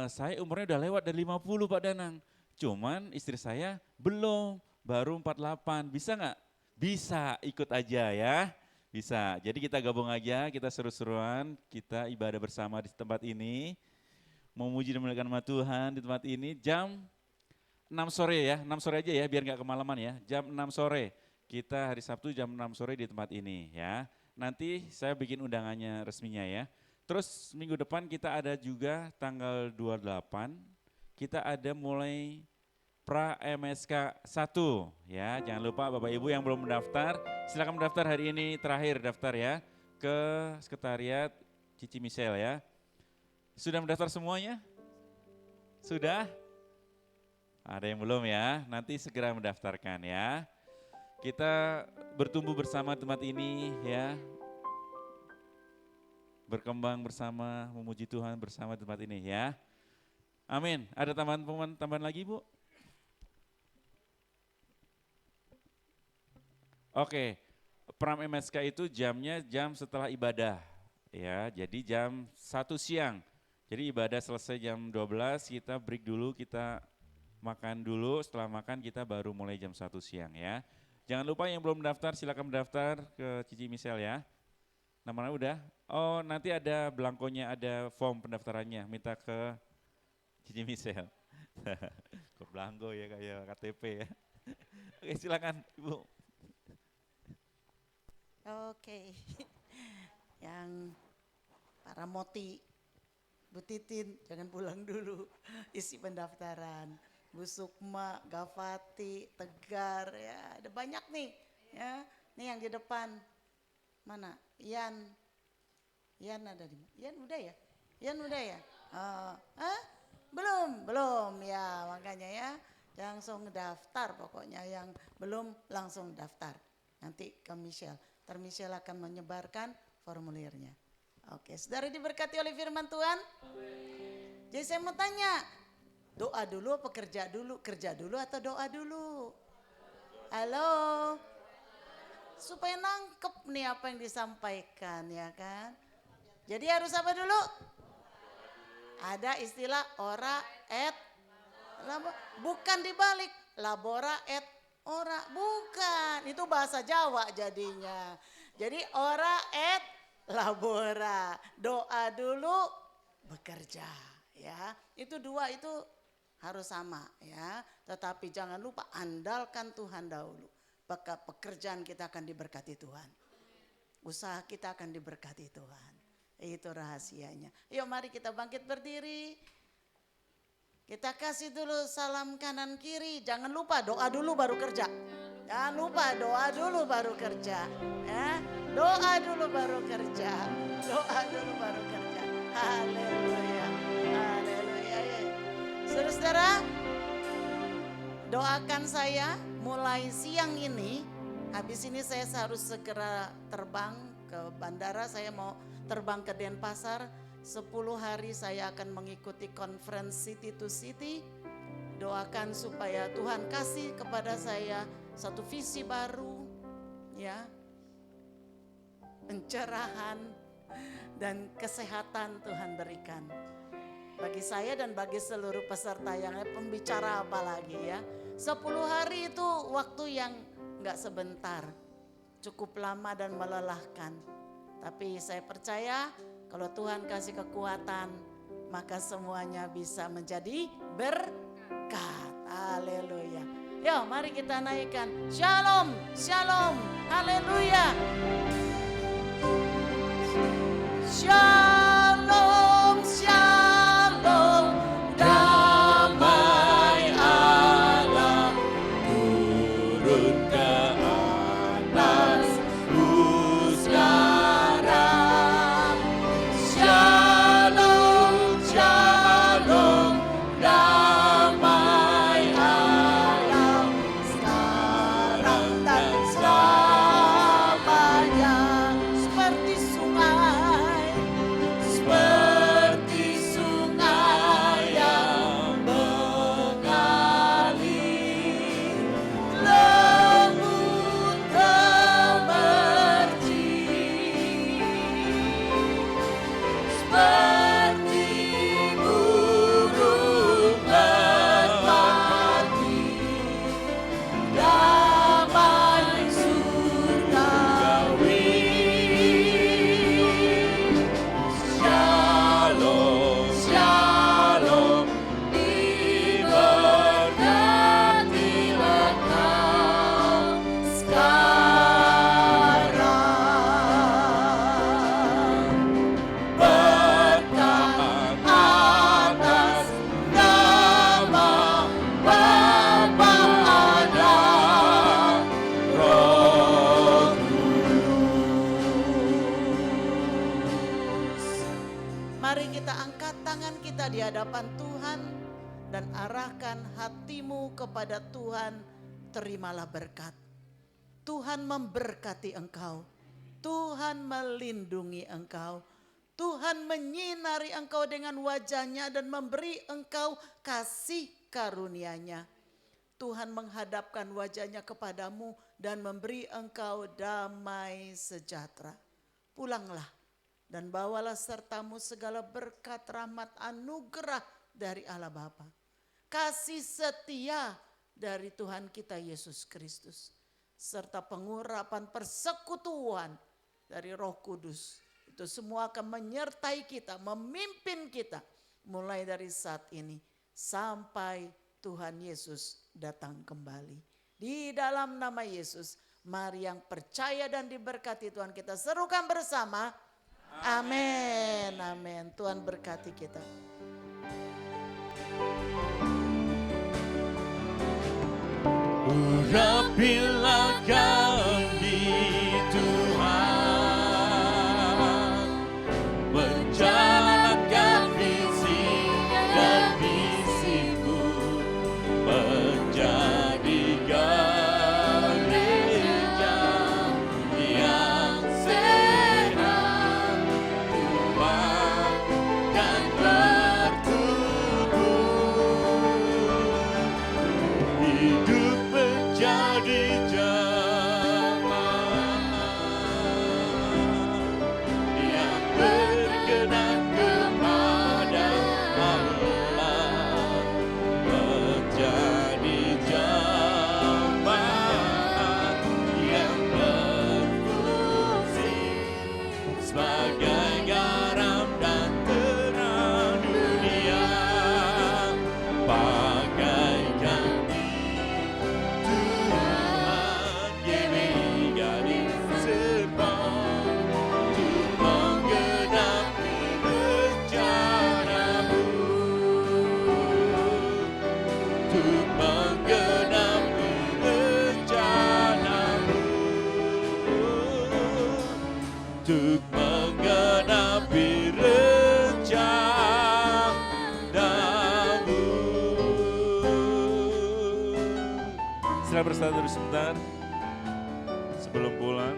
saya umurnya udah lewat dari 50 Pak Danang. Cuman istri saya belum, baru 48, bisa nggak? Bisa, ikut aja ya, bisa. Jadi kita gabung aja, kita seru-seruan, kita ibadah bersama di tempat ini. Memuji dan memuliakan nama Tuhan di tempat ini jam 6 sore ya, 6 sore aja ya biar nggak kemalaman ya. Jam 6 sore, kita hari Sabtu jam 6 sore di tempat ini ya. Nanti saya bikin undangannya resminya ya. Terus minggu depan kita ada juga tanggal 28, kita ada mulai pra MSK 1 ya. Jangan lupa Bapak Ibu yang belum mendaftar, silakan mendaftar hari ini terakhir daftar ya ke sekretariat Cici Michelle ya. Sudah mendaftar semuanya? Sudah? Ada yang belum ya? Nanti segera mendaftarkan ya. Kita bertumbuh bersama tempat ini ya. Berkembang bersama, memuji Tuhan bersama tempat ini ya. Amin. Ada tambahan lagi Bu? Oke, Pram MSK itu jamnya jam setelah ibadah ya. Jadi jam 1 siang. Jadi ibadah selesai jam 12, kita break dulu, kita makan dulu. Setelah makan kita baru mulai jam 1 siang ya. Jangan lupa yang belum mendaftar silakan mendaftar ke Cici Michelle ya. Namanya udah? Oh nanti ada belangkonya, ada form pendaftarannya, minta ke Cici Michelle. Ke belangko ya kayak KTP ya. Oke silakan Ibu. Oke. Yang para moti, Bu Titin jangan pulang dulu, isi pendaftaran. Bu Sukma, Gafati, Tegar ya ada banyak nih ya. Nih yang di depan mana? Ian ada di mana? Ian udah ya? Belum ya, makanya ya langsung daftar pokoknya, yang belum langsung daftar. Nanti ke Michelle, Michelle akan menyebarkan formulirnya. Oke, saudara diberkati oleh firman Tuhan. Jadi saya mau tanya, doa dulu apa kerja dulu? Kerja dulu atau doa dulu? Halo? Supaya nangkep nih apa yang disampaikan ya kan. Jadi harus apa dulu? Ada istilah ora et bukan dibalik, labora et ora, bukan. Itu bahasa Jawa jadinya. Jadi ora et labora, doa dulu bekerja ya. Itu dua itu harus sama ya. Tetapi jangan lupa andalkan Tuhan dahulu. Maka pekerjaan kita akan diberkati Tuhan. Usaha kita akan diberkati Tuhan. Itu rahasianya. Yuk mari kita bangkit berdiri. Kita kasih dulu salam kanan kiri. Jangan lupa doa dulu baru kerja. Jangan lupa doa dulu baru kerja. Ya, doa dulu baru kerja. Doa dulu baru kerja. Haleluya. Haleluya. Saudara-saudara, doakan saya mulai siang ini. Habis ini saya harus segera terbang ke bandara. Saya mau terbang ke Denpasar. 10 hari saya akan mengikuti conference City to City. Doakan supaya Tuhan kasih kepada saya satu visi baru, ya, pencerahan dan kesehatan Tuhan berikan bagi saya dan bagi seluruh peserta yang pembicara apalagi ya. 10 hari itu waktu yang gak sebentar, cukup lama dan melelahkan. Tapi saya percaya kalau Tuhan kasih kekuatan, maka semuanya bisa menjadi berkat. Haleluya. Yuk mari kita naikkan. Shalom, shalom, haleluya. Shalom, shalom, damai Allah turun ke atasku sekarang. Shalom, shalom, damai Allah sekarang dan selamanya. Seperti sungai yang mengalir, lembut gemercik, seperti burung merpati, damai surgawi. Shalom, shalom, diberkatilah kau sekarang. Berkat atas nama Bapa ada Roh Kudus. Mari kita angkat tangan kita di hadapan Tuhan dan arahkan hatimu kepada Tuhan. Terimalah berkat. Tuhan memberkati engkau. Tuhan melindungi engkau. Tuhan menyinari engkau dengan wajahnya dan memberi engkau kasih karunia-Nya. Tuhan menghadapkan wajahnya kepadamu dan memberi engkau damai sejahtera. Pulanglah dan bawalah sertamu segala berkat, rahmat, anugerah dari Allah Bapa. Kasih setia dari Tuhan kita Yesus Kristus. Serta pengurapan persekutuan dari Roh Kudus. Itu semua akan menyertai kita, memimpin kita. Mulai dari saat ini sampai Tuhan Yesus datang kembali. Di dalam nama Yesus, mari yang percaya dan diberkati Tuhan kita serukan bersama. Amin, amin. Tuhan berkati kita. Urapilah kami Tuhan, menjalankan visi dan misimu, menjadi gereja yang sehat, kuat dan bertumbuh, hidup menjadi jemaat yang berkenan kepada Allah, menjadi jemaat yang berfungsi sebagai garam dan terang dunia, bagaikan Tuhan giring gadis serpong untuk menggenapi untuk menggenapi rencanamu. Setelah bersatu dulu sebentar sebelum pulang.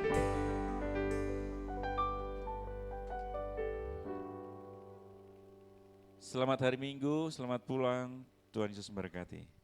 Selamat hari Minggu, selamat pulang. Tuhan Yesus memberkati.